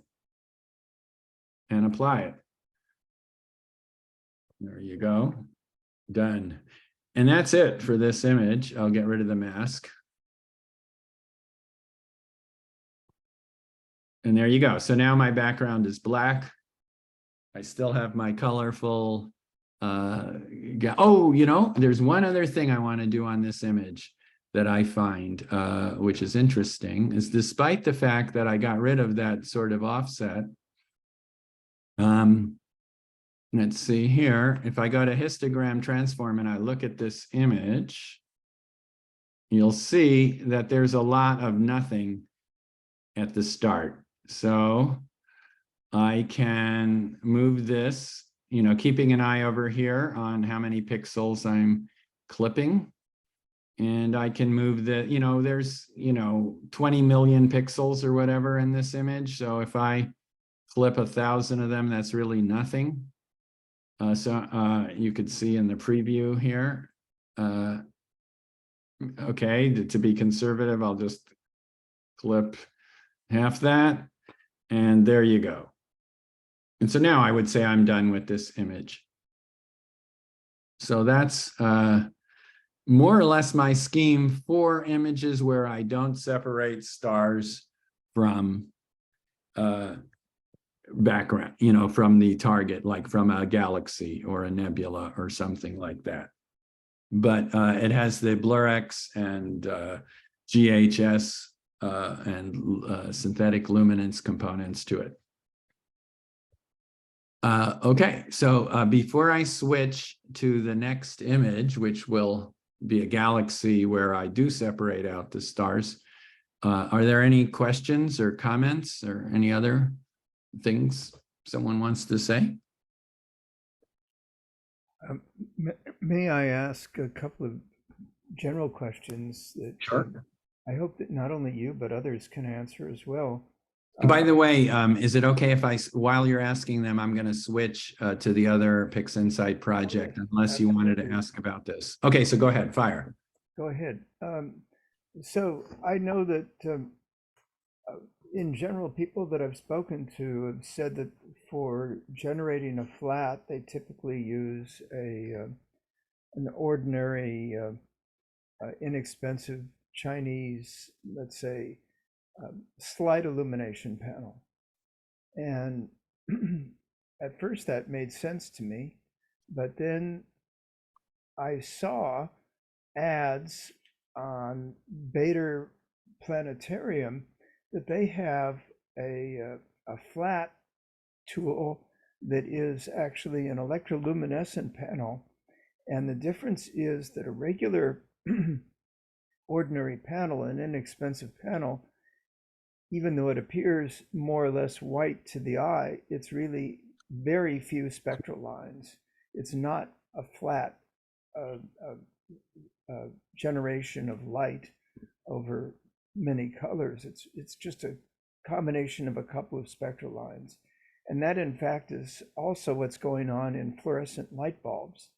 and apply it. There you go, done. And that's it for this image. I'll get rid of the mask. And there you go. So now my background is black. I still have my colorful, oh, you know, there's one other thing I want to do on this image that I find, which is interesting, is despite the fact that I got rid of that sort of offset, let's see here, if I go to histogram transform and I look at this image, you'll see that there's a lot of nothing at the start. So I can move this, you know, keeping an eye over here on how many pixels I'm clipping. And I can move the, you know, there's, you know, 20 million pixels or whatever in this image. So if I clip 1,000 of them, that's really nothing. You could see in the preview here. Okay, to be conservative, I'll just clip half that. And there you go. And so now I would say I'm done with this image. So that's more or less my scheme for images where I don't separate stars from background, you know, from the target, like from a galaxy or a nebula or something like that. But it has the blurX and GHS and synthetic luminance components to it. Okay, so before I switch to the next image, which will be a galaxy where I do separate out the stars, are there any questions or comments or any other things someone wants to say? May I ask a couple of general questions that Sure. I hope that not only you, but others can answer as well. By the way, is it okay if while you're asking them, I'm going to switch to the other PixInsight project, unless you wanted to ask about this? Okay, so go ahead, fire. Go ahead. So I know that in general, people that I've spoken to have said that for generating a flat, they typically use an ordinary, inexpensive Chinese, let's say, slight illumination panel. And at first that made sense to me, but then I saw ads on Bader Planetarium that they have a flat tool that is actually an electroluminescent panel. And the difference is that a regular ordinary panel, an inexpensive panel, even though it appears more or less white to the eye, it's really very few spectral lines. It's not a flat generation of light over many colors. It's just a combination of a couple of spectral lines. And that, in fact, is also what's going on in fluorescent light bulbs,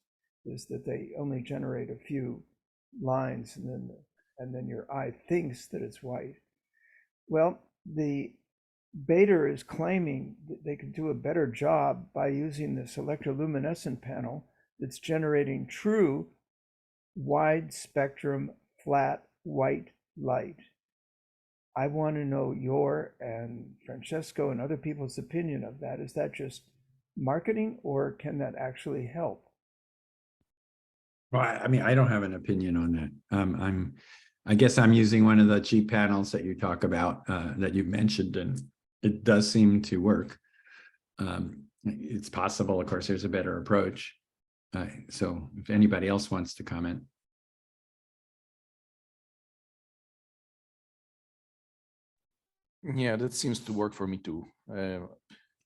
is that they only generate a few lines, and then your eye thinks that it's white. Well, the Bader is claiming that they could do a better job by using this electroluminescent panel that's generating true wide spectrum flat white light. I want to know your and Francesco and other people's opinion of that. Is that just marketing, or can that actually help? Well, I mean, I don't have an opinion on that. I guess I'm using one of the cheap panels that you talk about, that you mentioned, and it does seem to work. It's possible, of course, there's a better approach. So if anybody else wants to comment. Yeah, that seems to work for me too.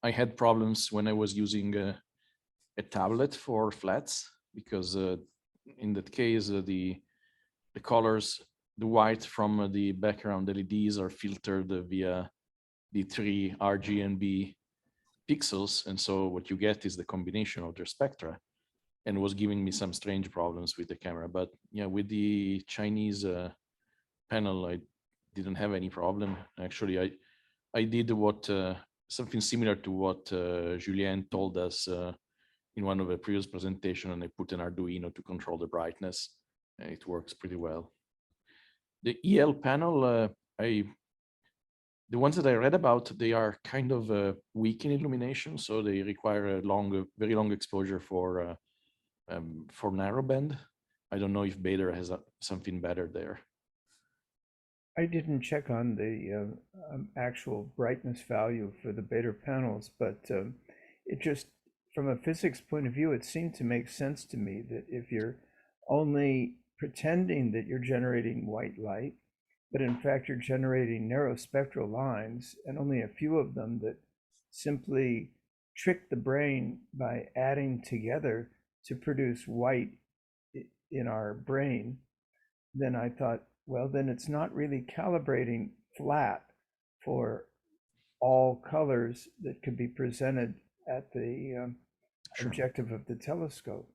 I had problems when I was using a tablet for flats because in that case, the colors, the white from the background LEDs are filtered via the 3 RGB pixels. And so what you get is the combination of their spectra, and was giving me some strange problems with the camera. But yeah, with the Chinese panel, I didn't have any problem. Actually, I did what something similar to what Julien told us in one of the previous presentation, and I put an Arduino to control the brightness, and it works pretty well. The EL panel, the ones that I read about, they are kind of weak in illumination, so they require a very long exposure for narrowband. I don't know if Bader has something better there. I didn't check on the actual brightness value for the Bader panels, but it just, from a physics point of view, it seemed to make sense to me that if you're only pretending that you're generating white light, but in fact you're generating narrow spectral lines, and only a few of them that simply trick the brain by adding together to produce white in our brain, then I thought, well, then it's not really calibrating flat for all colors that could be presented at the Sure. objective of the telescope.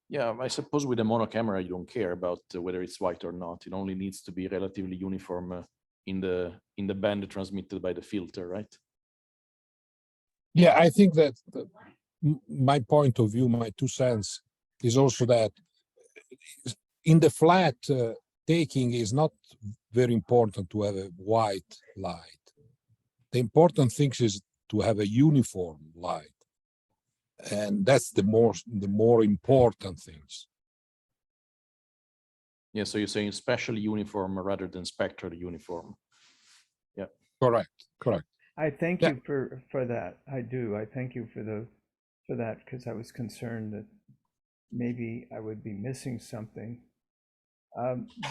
Yeah, I suppose with a mono camera, you don't care about whether it's white or not. It only needs to be relatively uniform in the band transmitted by the filter, right? Yeah, I think that my point of view, my 2 cents, is also that in the flat, taking is not very important to have a white light. The important thing is to have a uniform light. And that's the more important things. Yeah, so you're saying spatially uniform rather than spectrally uniform. Yeah. Correct. I thank Yeah. you for that. I do. I thank you for that, because I was concerned that maybe I would be missing something.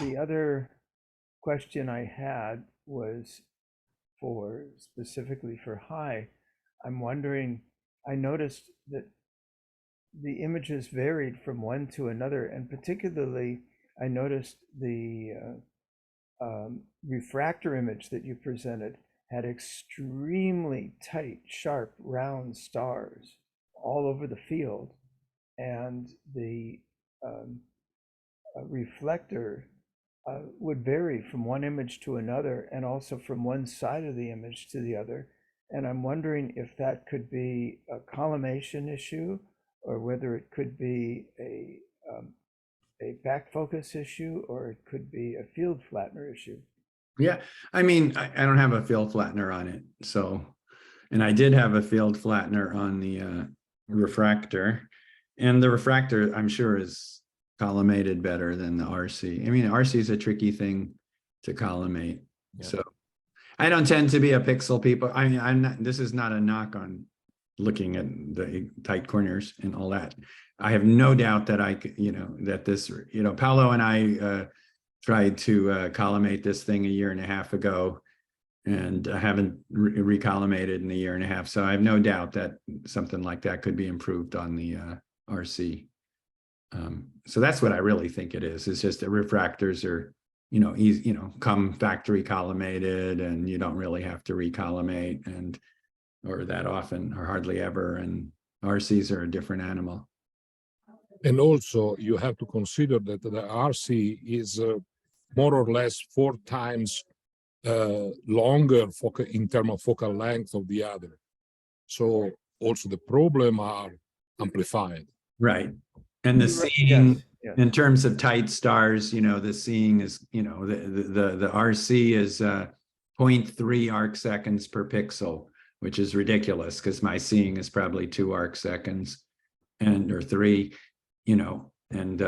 The other question I had was specifically for Hy. I'm wondering, I noticed that the images varied from one to another, and particularly I noticed the refractor image that you presented had extremely tight, sharp, round stars all over the field, and the reflector would vary from one image to another, and also from one side of the image to the other. And I'm wondering if that could be a collimation issue, or whether it could be a back focus issue, or it could be a field flattener issue. Yeah, I mean, I don't have a field flattener on it, so, and I did have a field flattener on the refractor, and the refractor, I'm sure, is collimated better than the RC. I mean, RC is a tricky thing to collimate. Yeah. So I don't tend to be a pixel people. I mean, I'm not, this is not a knock on looking at the tight corners and all that. I have no doubt that I could, that this, Paolo and I tried to collimate this thing a year and a half ago, and I haven't recollimated in a year and a half. So I have no doubt that something like that could be improved on the RC. So that's what I really think it is. It's just that refractors are, easy, come factory collimated, and you don't really have to recollimate or that often, or hardly ever. And RCs are a different animal. And also you have to consider that the RC is more or less 4 times longer in terms of focal length of the other. So also the problem are amplified. Right. And the seeing, yes. in terms of tight stars, the seeing is, the RC is 0.3 arc seconds per pixel, which is ridiculous because my seeing is probably 2 arc seconds or 3, and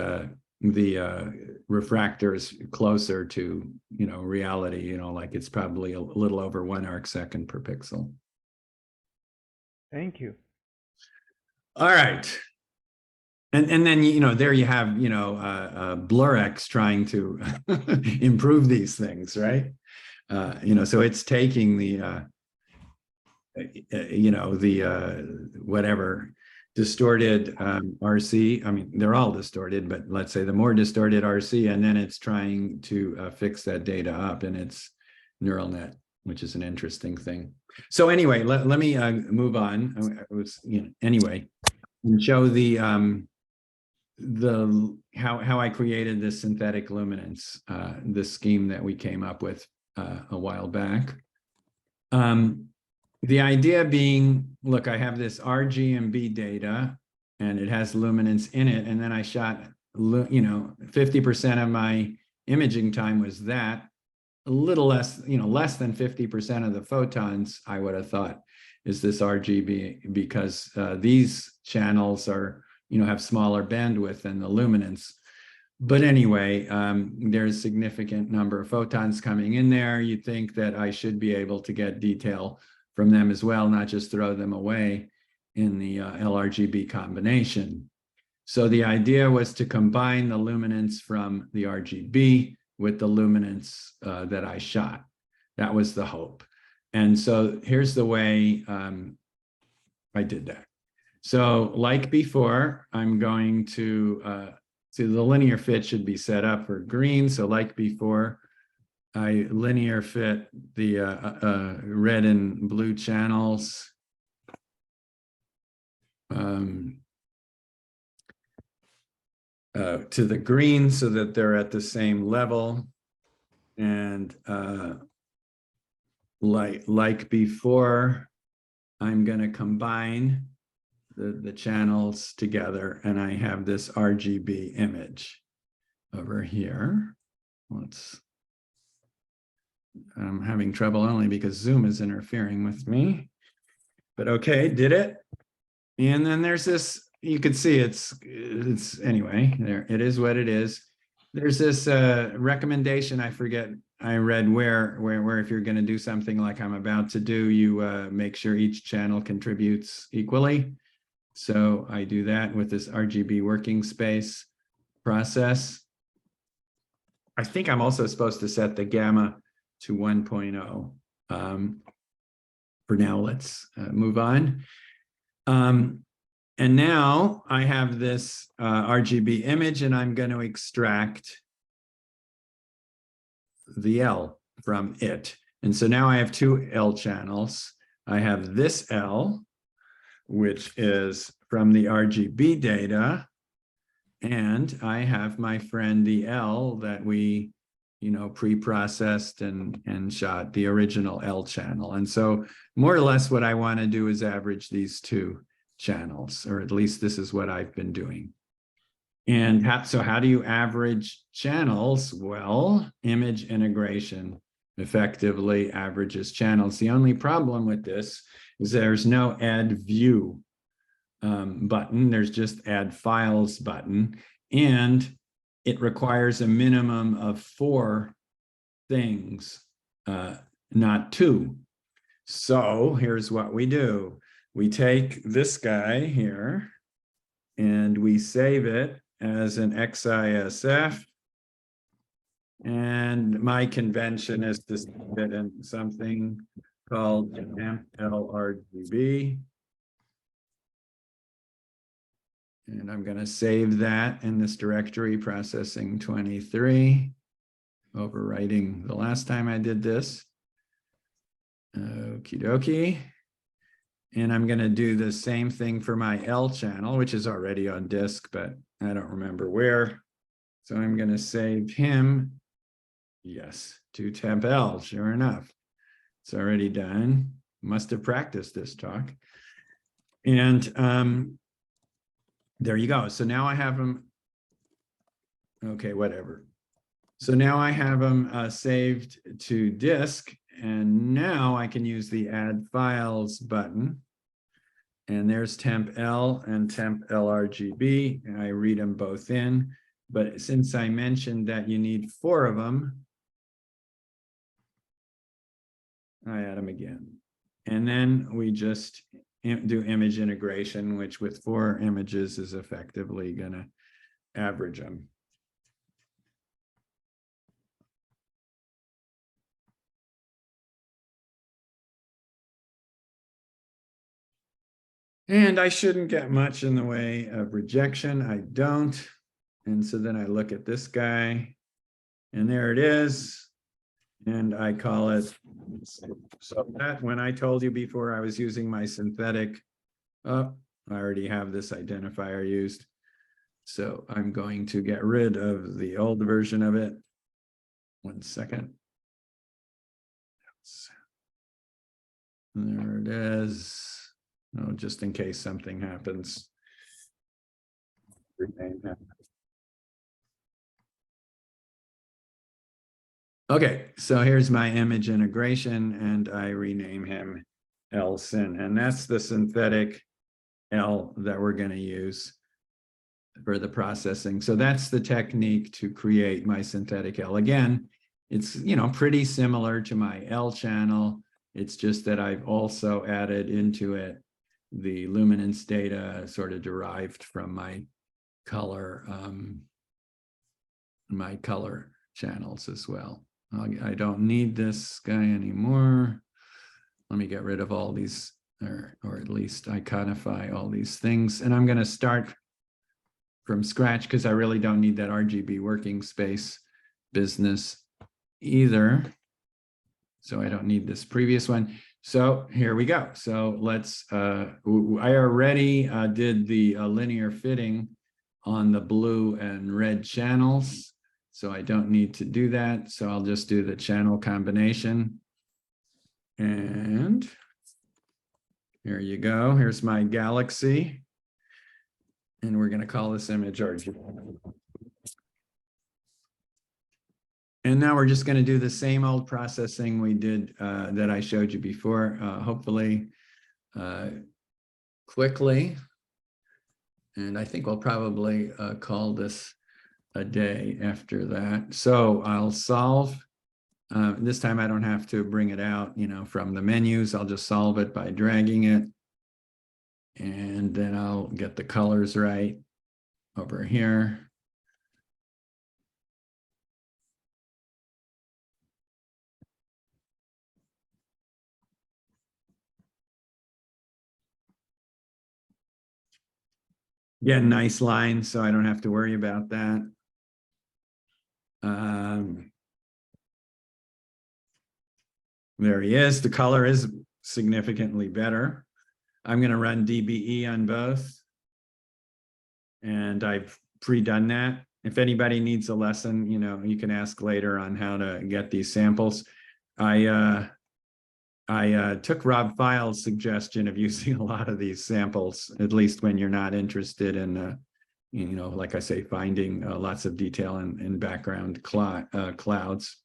the refractor is closer to, reality, like it's probably a little over 1 arc second per pixel. Thank you. All right. And then, there you have, blurX trying to improve these things, right? So it's taking the, whatever distorted RC. I mean, they're all distorted, but let's say the more distorted RC, and then it's trying to fix that data up in its neural net, which is an interesting thing. So anyway, let me move on. Anyway, and show the how I created this synthetic luminance, this scheme that we came up with a while back. The idea being, look, I have this RGB data and it has luminance in it. And then I shot, 50% of my imaging time was that. A little less, less than 50% of the photons, I would have thought, is this RGB, because these channels are, have smaller bandwidth than the luminance. But anyway, there's a significant number of photons coming in there. You'd think that I should be able to get detail from them as well, not just throw them away in the LRGB combination. So the idea was to combine the luminance from the RGB with the luminance that I shot. That was the hope. And so here's the way I did that. So like before, I'm going to, so the linear fit should be set up for green. So like before, I linear fit the red and blue channels to the green so that they're at the same level. And like before, I'm going to combine the channels together, and I have this RGB image over here. I'm having trouble only because Zoom is interfering with me, but okay, did it. And then there's this, you can see it's anyway, there it is what it is. There's this recommendation, I forget, I read where if you're going to do something like I'm about to do, you make sure each channel contributes equally. So I do that with this RGB working space process. I think I'm also supposed to set the gamma to 1.0. For now, let's move on. And now I have this RGB image, and I'm going to extract the L from it. And so now I have two L channels. I have this L, which is from the RGB data, and I have my friend the L that we pre-processed and shot, the original L channel. And so more or less what I want to do is average these two channels, or at least this is what I've been doing. And so how do you average channels? Well, image integration effectively averages channels. The only problem with this is there's no add view button. There's just add files button. And it requires a minimum of 4 things, not 2. So here's what we do. We take this guy here and we save it as an XISF. And my convention is to save it in something called LRGB. And I'm going to save that in this directory, processing 23, overwriting the last time I did this. Okie dokie. And I'm going to do the same thing for my L channel, which is already on disk, but I don't remember where. So I'm going to save him. Yes, to temp L, sure enough. It's already done. Must have practiced this talk. And there you go. So now I have them. Okay, whatever. So now I have them saved to disk, and now I can use the add files button. And there's temp L and temp LRGB, and I read them both in. But since I mentioned that you need 4 of them, I add them again. And then we just do image integration, which with 4 images is effectively going to average them. And I shouldn't get much in the way of rejection. I don't. And so then I look at this guy, and there it is. And I call it, so that when I told you before I was using my synthetic, oh, I already have this identifier used. So I'm going to get rid of the old version of it. 1 second. There it is. Oh, just in case something happens. Rename him. Okay, so here's my image integration, and I rename him L-Syn, and that's the synthetic L that we're going to use for the processing. So that's the technique to create my synthetic L. Again, it's, you know, pretty similar to my L channel. It's just that I've also added into it the luminance data sort of derived from my color channels as well. I don't need this guy anymore. Let me get rid of all these, or at least iconify all these things. And I'm going to start from scratch because I really don't need that RGB working space business either. So I don't need this previous one. So here we go. So let's, I already did the linear fitting on the blue and red channels. So I don't need to do that. So I'll just do the channel combination. And here you go. Here's my galaxy. And we're going to call this image RGB. And now we're just going to do the same old processing we did that I showed you before, hopefully quickly. And I think we'll probably call this a day after that. So I'll solve. This time I don't have to bring it out, you know, from the menus. I'll just solve it by dragging it. And then I'll get the colors right over here. Get nice lines, so I don't have to worry about that. There he is. The color is significantly better. I'm going to run DBE on both. And I've pre-done that. If anybody needs a lesson, you know, you can ask later on how to get these samples. I took Rob File's suggestion of using a lot of these samples, at least when you're not interested in, you know, like I say, finding lots of detail in background clouds.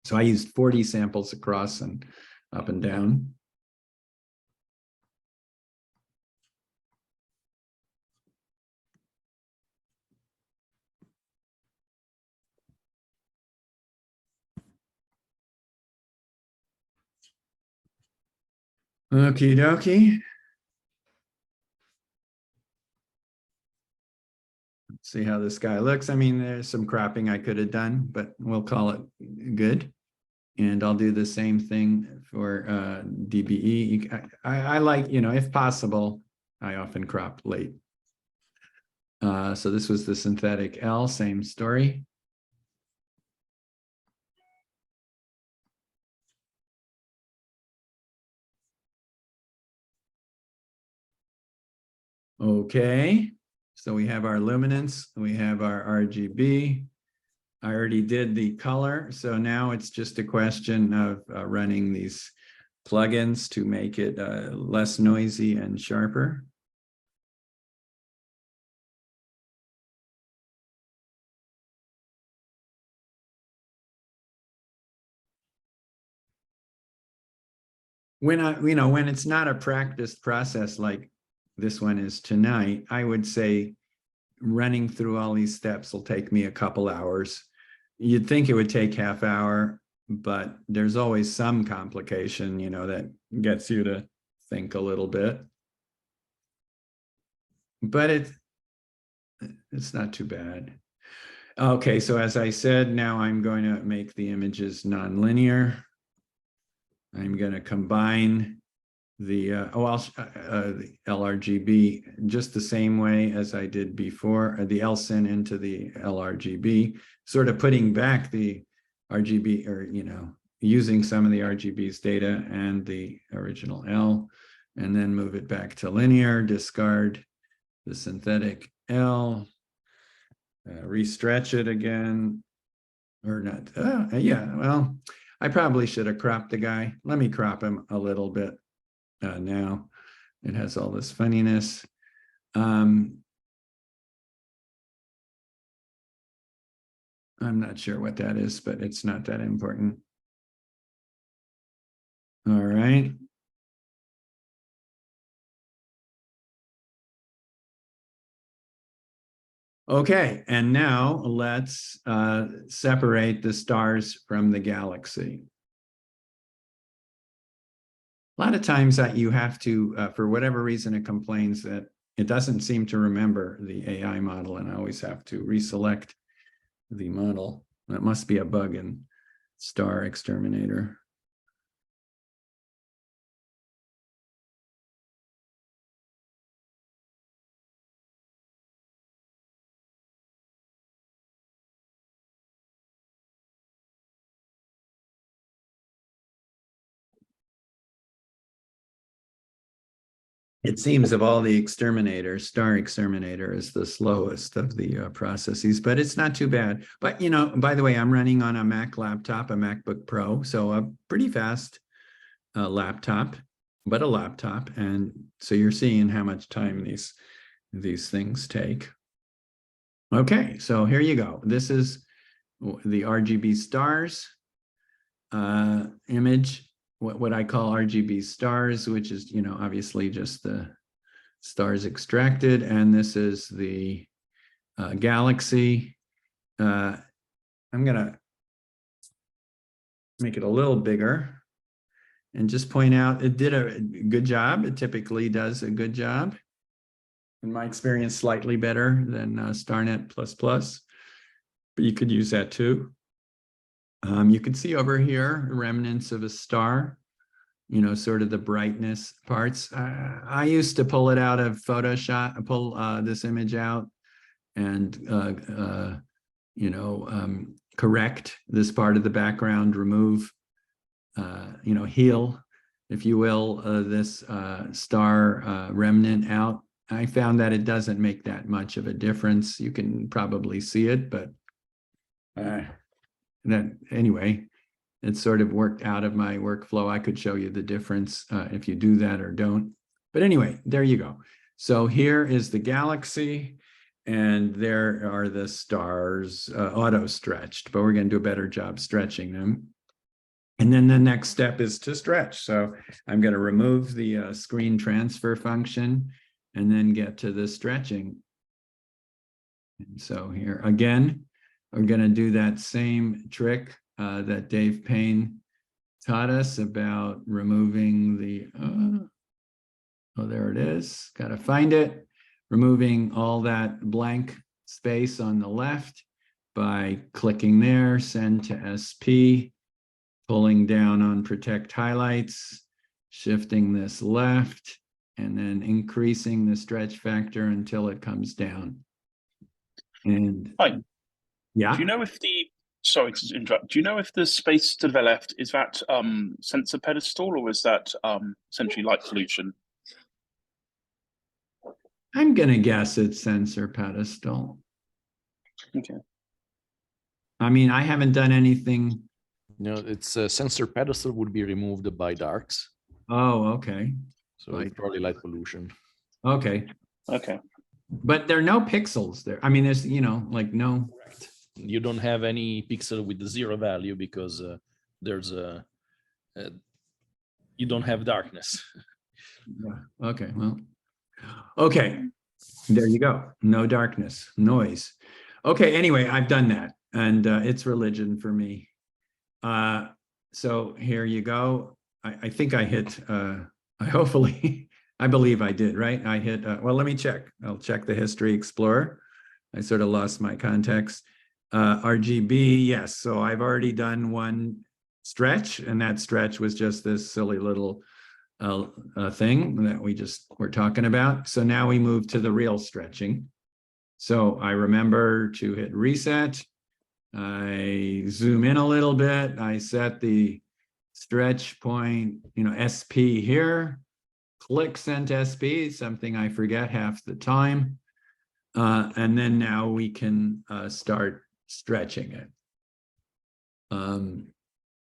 So I used 40 samples across and up and down. Okie dokie. Let's see how this guy looks. I mean, there's some cropping I could have done, but we'll call it good. And I'll do the same thing for DBE. I like, you know, if possible, I often crop late. So this was the synthetic L, same story. Okay, so we have our luminance, we have our RGB. I already did the color, so now it's just a question of running these plugins to make it less noisy and sharper. When when it's not a practiced process like this one is tonight, I would say running through all these steps will take me a couple hours. You'd think it would take half hour, but there's always some complication, you know, that gets you to think a little bit. But it's not too bad. Okay, so as I said, now I'm going to make the images nonlinear. I'm going to combine the LRGB just the same way as I did before, the LSIN into the LRGB, sort of putting back the RGB, or, you know, using some of the RGB's data and the original L, and then move it back to linear, discard the synthetic L, restretch it again, or not. Yeah, well, I probably should have cropped the guy. Let me crop him a little bit. Now it has all this funniness. I'm not sure what that is, but it's not that important. All right. Okay, and now let's separate the stars from the galaxy. A lot of times that you have to, for whatever reason, it complains that it doesn't seem to remember the AI model, and I always have to reselect the model. That must be a bug in Star Exterminator. It seems of all the exterminators, Star Exterminator is the slowest of the processes, but it's not too bad. But, you know, by the way, I'm running on a Mac laptop, a MacBook Pro, so a pretty fast laptop, but a laptop. And so you're seeing how much time these things take. Okay, so here you go. This is the RGB stars image. What I call RGB stars, which is, you know, obviously just the stars extracted. And this is the galaxy. I'm going to make it a little bigger and just point out it did a good job. It typically does a good job. In my experience, slightly better than StarNet++, but you could use that too. You can see over here remnants of a star, you know, sort of the brightness parts. I used to pull it out of Photoshop, pull this image out and, you know, correct this part of the background, remove, you know, heal, if you will, this star remnant out. I found that it doesn't make that much of a difference. You can probably see it, but that anyway, it sort of worked out of my workflow. I could show you the difference if you do that or don't. But anyway, there you go. So here is the galaxy, and there are the stars auto stretched, but we're going to do a better job stretching them. And then the next step is to stretch. So I'm going to remove the screen transfer function and then get to the stretching. And so here again, we're going to do that same trick that Dave Payne taught us about removing the, oh, there it is. Got to find it. Removing all that blank space on the left by clicking there, send to SP, pulling down on protect highlights, shifting this left, and then increasing the stretch factor until it comes down. And Hi. yeah. Do you know if the, sorry to interrupt, do you know if the space to the left, is that sensor pedestal, or is that essentially light pollution? I'm going to guess it's sensor pedestal. Okay. I mean, I haven't done anything. No, it's sensor pedestal would be removed by darks. Oh, okay. So it's probably light pollution. Okay. Okay. But there are no pixels there. I mean, there's, you know, like no. Correct. You don't have any pixel with the 0 value because there's a, you don't have darkness. Yeah. Okay. Well, okay. There you go. No darkness, noise. Okay. Anyway, I've done that, and it's religion for me. So here you go. I think I hit, I hopefully, I believe I did, right? I hit, well, let me check. I'll check the history explorer. I sort of lost my context. RGB, yes. So I've already done one stretch, and that stretch was just this silly little a thing that we just were talking about. So now we move to the real stretching. So I remember to hit reset. I zoom in a little bit. I set the stretch point, SP here. Click send SP, something I forget half the time. And then now we can start stretching it.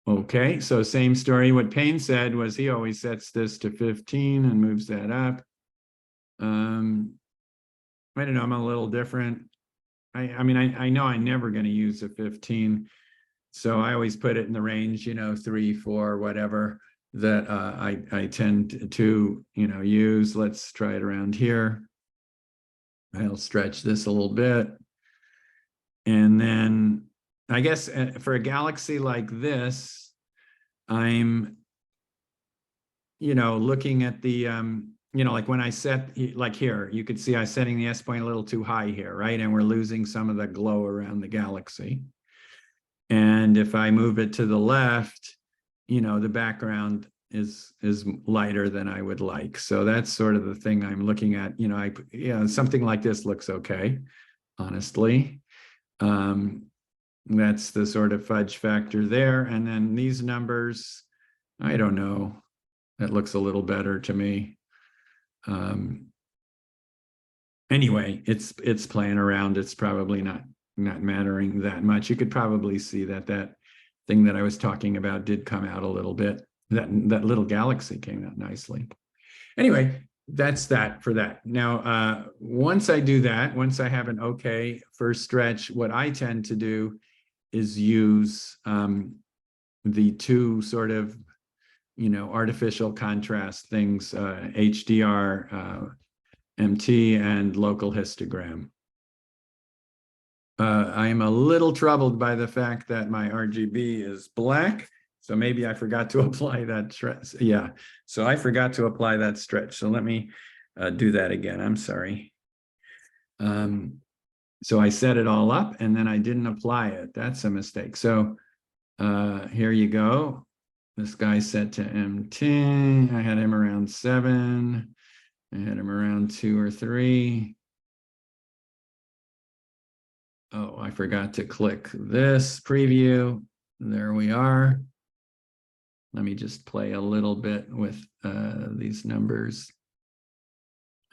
Okay, so same story. What Payne said was he always sets this to 15 and moves that up. I don't know, I'm a little different. I mean, I know I'm never going to use a 15. So I always put it in the range, 3, 4, whatever that I tend to, use. Let's try it around here. I'll stretch this a little bit. And then I guess for a galaxy like this, I'm, looking at the, like when I set, like here, you could see I'm setting the S point a little too high here, right? And we're losing some of the glow around the galaxy. And if I move it to the left, the background is lighter than I would like. So that's sort of the thing I'm looking at. Something like this looks okay, honestly. That's the sort of fudge factor there. And then these numbers, I don't know. That looks a little better to me. Anyway, it's playing around. It's probably not mattering that much. You could probably see that thing that I was talking about did come out a little bit. That little galaxy came out nicely. Anyway, that's that for that. Now, once I do that, once I have an okay first stretch, what I tend to do is use the two sort of, artificial contrast things, HDR, MT, and local histogram. I am a little troubled by the fact that my RGB is black. So maybe I forgot to apply that stretch. Yeah, so I forgot to apply that stretch. So let me do that again. I'm sorry. So I set it all up and then I didn't apply it. That's a mistake. So here you go. This guy's set to MT. I had him around 7. I had him around 2 or 3. Oh, I forgot to click this preview. There we are. Let me just play a little bit with these numbers.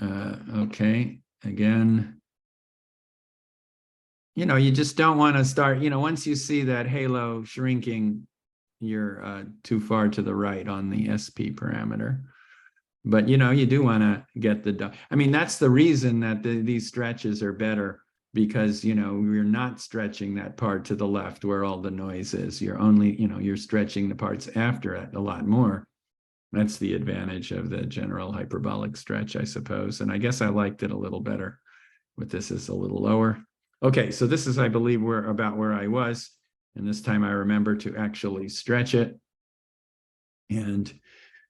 Okay, again. You just don't want to start, once you see that halo shrinking, you're too far to the right on the SP parameter. But, you do want to get I mean, that's the reason that these stretches are better. Because, we're not stretching that part to the left where all the noise is. You're only, you're stretching the parts after it a lot more. That's the advantage of the general hyperbolic stretch, I suppose. And I guess I liked it a little better with this is a little lower. Okay, so this is, I believe, about where I was. And this time I remember to actually stretch it and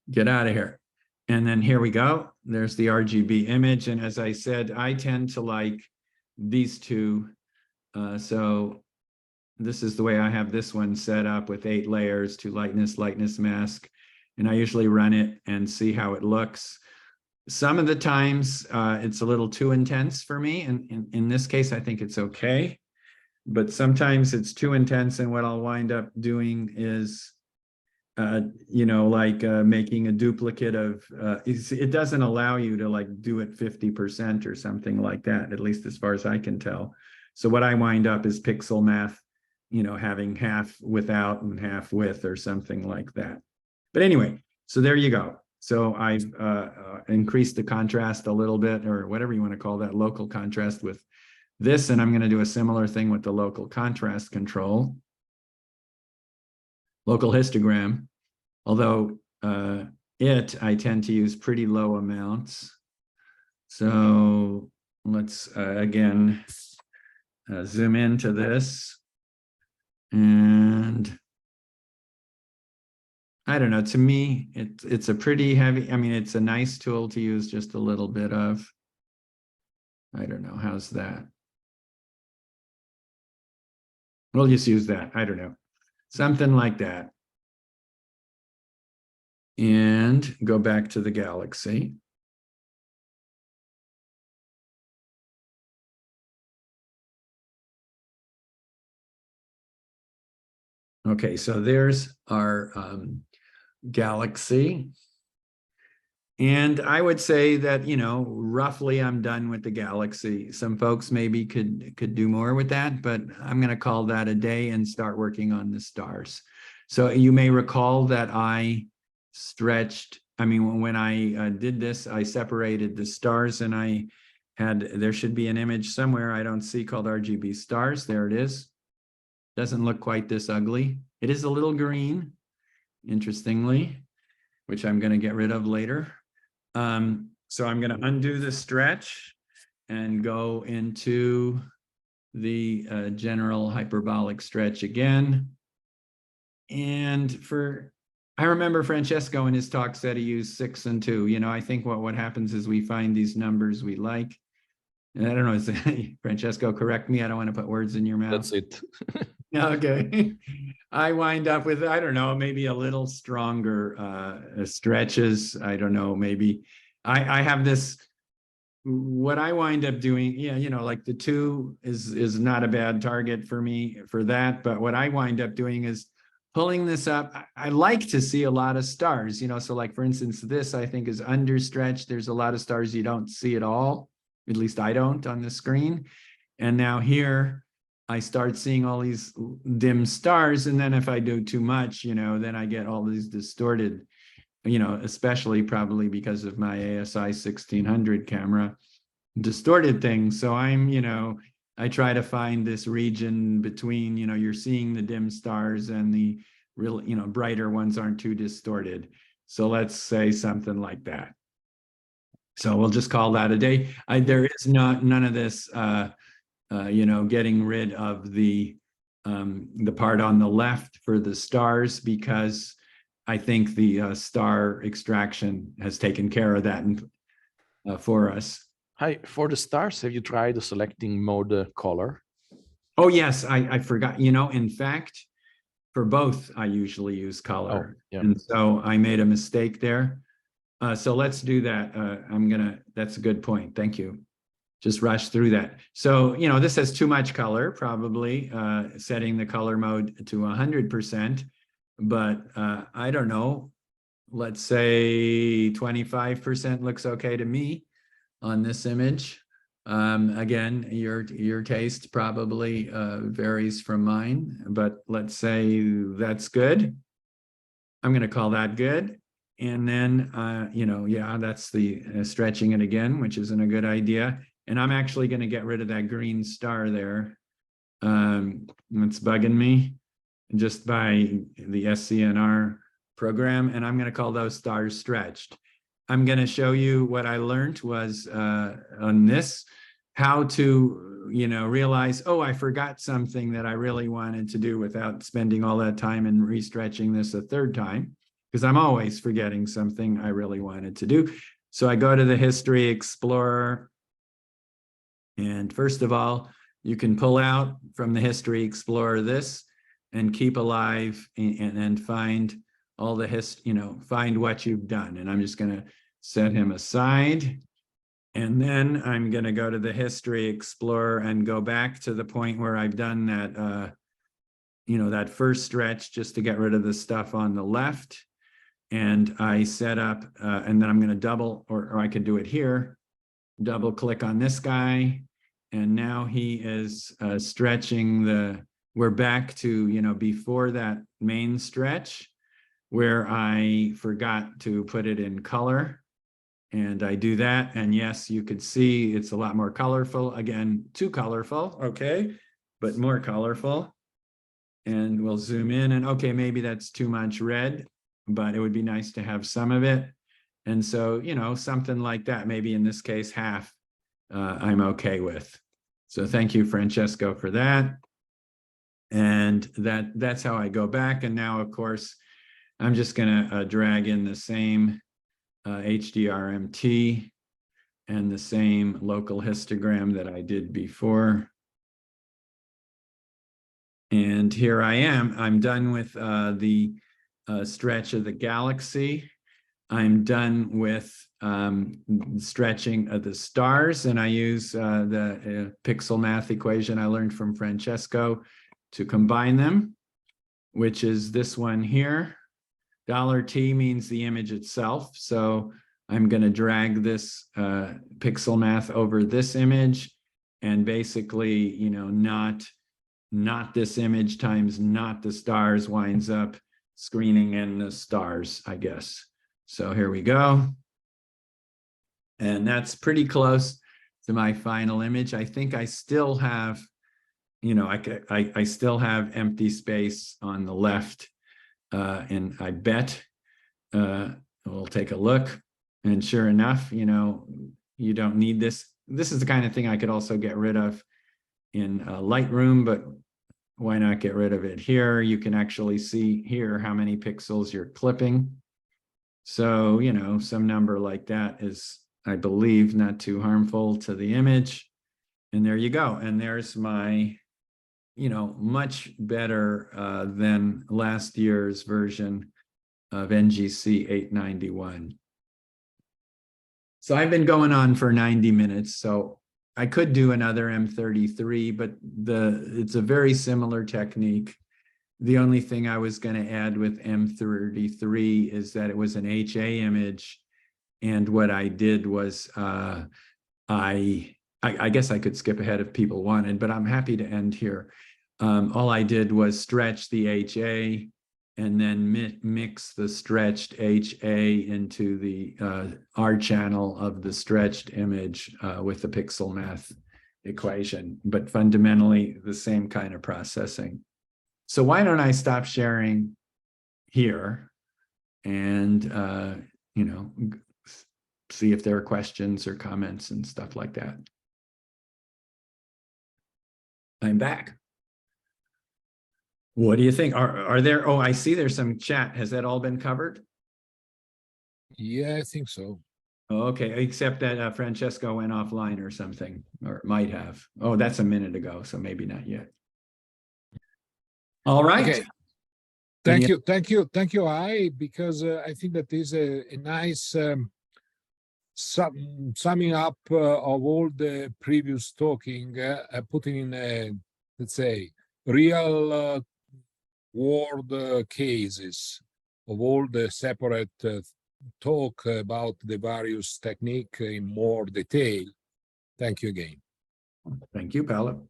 get out of here. And then here we go. There's the RGB image. And as I said, I tend to like these two. So this is the way I have this one set up with 8 layers to lightness mask. And I usually run it and see how it looks. Some of the times it's a little too intense for me. And in this case, I think it's okay. But sometimes it's too intense. And what I'll wind up doing is, making a duplicate of, it doesn't allow you to do it 50% or something like that, at least as far as I can tell. So what I wind up is pixel math, having half without and half with or something like that. But anyway, so there you go. So I've increased the contrast a little bit, or whatever you want to call that, local contrast with this. And I'm going to do a similar thing with the local contrast control. Local histogram, although I tend to use pretty low amounts. So let's again zoom into this. And I don't know, to me, it's a pretty heavy, I mean, it's a nice tool to use just a little bit of. I don't know, how's that? We'll just use that, I don't know. Something like that. and go back to the galaxy. Okay, so there's our galaxy. And I would say that, you know, roughly I'm done with the galaxy. Some folks maybe could do more with that, but I'm going to call that a day and start working on the stars. So you may recall that I stretched, I mean, when I did this, I separated the stars and there should be an image somewhere I don't see called RGB stars. There it is. Doesn't look quite this ugly. It is a little green, interestingly, which I'm going to get rid of later. So I'm going to undo the stretch and go into the general hyperbolic stretch again. And I remember Francesco in his talk said he used 6 and 2. You know, I think what happens is we find these numbers we like. And I don't know, Francesco, correct me. I don't want to put words in your mouth. That's it. Okay. I wind up with, I don't know, maybe a little stronger stretches. I don't know, maybe I have this, what I wind up doing, yeah, you know, like the 2 is not a bad target for me for that. But what I wind up doing is pulling this up. I like to see a lot of stars, you know, so like, for instance, this I think is understretched. There's a lot of stars you don't see at all. At least I don't on the screen. And now here, I start seeing all these dim stars. And then if I do too much, you know, then I get all these distorted, you know, especially probably because of my ASI 1600 camera, distorted things. So I'm, you know, I try to find this region between, you know, you're seeing the dim stars and the real, you know, brighter ones aren't too distorted. So let's say something like that. So we'll just call that a day. There is none of this, you know, getting rid of the part on the left for the stars, because I think the star extraction has taken care of that for us. Hi, for the stars, have you tried selecting mode color? Oh, yes, I forgot. You know, in fact, for both, I usually use color. Oh, yeah. And so I made a mistake there. So let's do that. That's a good point. Thank you. Just rush through that. So, you know, this has too much color, probably setting the color mode to 100%, but I don't know, let's say 25% looks okay to me on this image. Again, your taste probably varies from mine, but let's say that's good. I'm going to call that good. And then, you know, yeah, that's the stretching it again, which isn't a good idea. And I'm actually going to get rid of that green star there. It's bugging me just by the SCNR program. And I'm going to call those stars stretched. I'm going to show you what I learned was on this, how to, you know, realize, oh, I forgot something that I really wanted to do without spending all that time and restretching this a third time, because I'm always forgetting something I really wanted to do. So I go to the History Explorer. And first of all, you can pull out from the History Explorer this and keep alive and find all the you know, find what you've done. And I'm just going to set him aside. And then I'm going to go to the History Explorer and go back to the point where I've done that, you know, that first stretch just to get rid of the stuff on the left. And I set up, and then I'm going to double, or I could do it here, double click on this guy. And now he is stretching we're back to, you know, before that main stretch where I forgot to put it in color. And I do that. And yes, you could see it's a lot more colorful. Again, too colorful, okay, but more colorful. And we'll zoom in and okay, maybe that's too much red, but it would be nice to have some of it. And so, you know, something like that, maybe in this case, half, I'm okay with. So thank you, Francesco, for that. And that's how I go back. And now, of course, I'm just going to drag in the same HDRMT and the same local histogram that I did before. And here I am. I'm done with the stretch of the galaxy. I'm done with stretching of the stars, and I use the pixel math equation I learned from Francesco to combine them, which is this one here. $T means the image itself. So I'm going to drag this pixel math over this image, and basically, you know, not this image times not the stars winds up screening in the stars, I guess. So here we go. And that's pretty close to my final image. I think I still have, you know, I still have empty space on the left. And I bet we'll take a look. And sure enough, you know, you don't need this. This is the kind of thing I could also get rid of in Lightroom, but why not get rid of it here? You can actually see here how many pixels you're clipping. So, you know, some number like that is, I believe, not too harmful to the image. And there you go. And there's my, you know, much better than last year's version of NGC 891. So I've been going on for 90 minutes, so I could do another M33, but it's a very similar technique. The only thing I was going to add with M33 is that it was an HA image, and what I did was I guess I could skip ahead if people wanted, but I'm happy to end here. All I did was stretch the HA and then mix the stretched HA into the R channel of the stretched image with the pixel math equation, but fundamentally the same kind of processing. So why don't I stop sharing here and, you know, see if there are questions or comments and stuff like that. I'm back. What do you think? Are there, oh, I see there's some chat. Has that all been covered? Yeah, I think so. Okay, except that Francesco went offline or something, or might have. Oh, that's a minute ago, so maybe not yet. All right. Okay. Thank you, Hy, because I think that is a nice summing up of all the previous talking, putting in a, let's say, real world cases of all the separate talk about the various technique in more detail. Thank you again. Thank you, Paolo.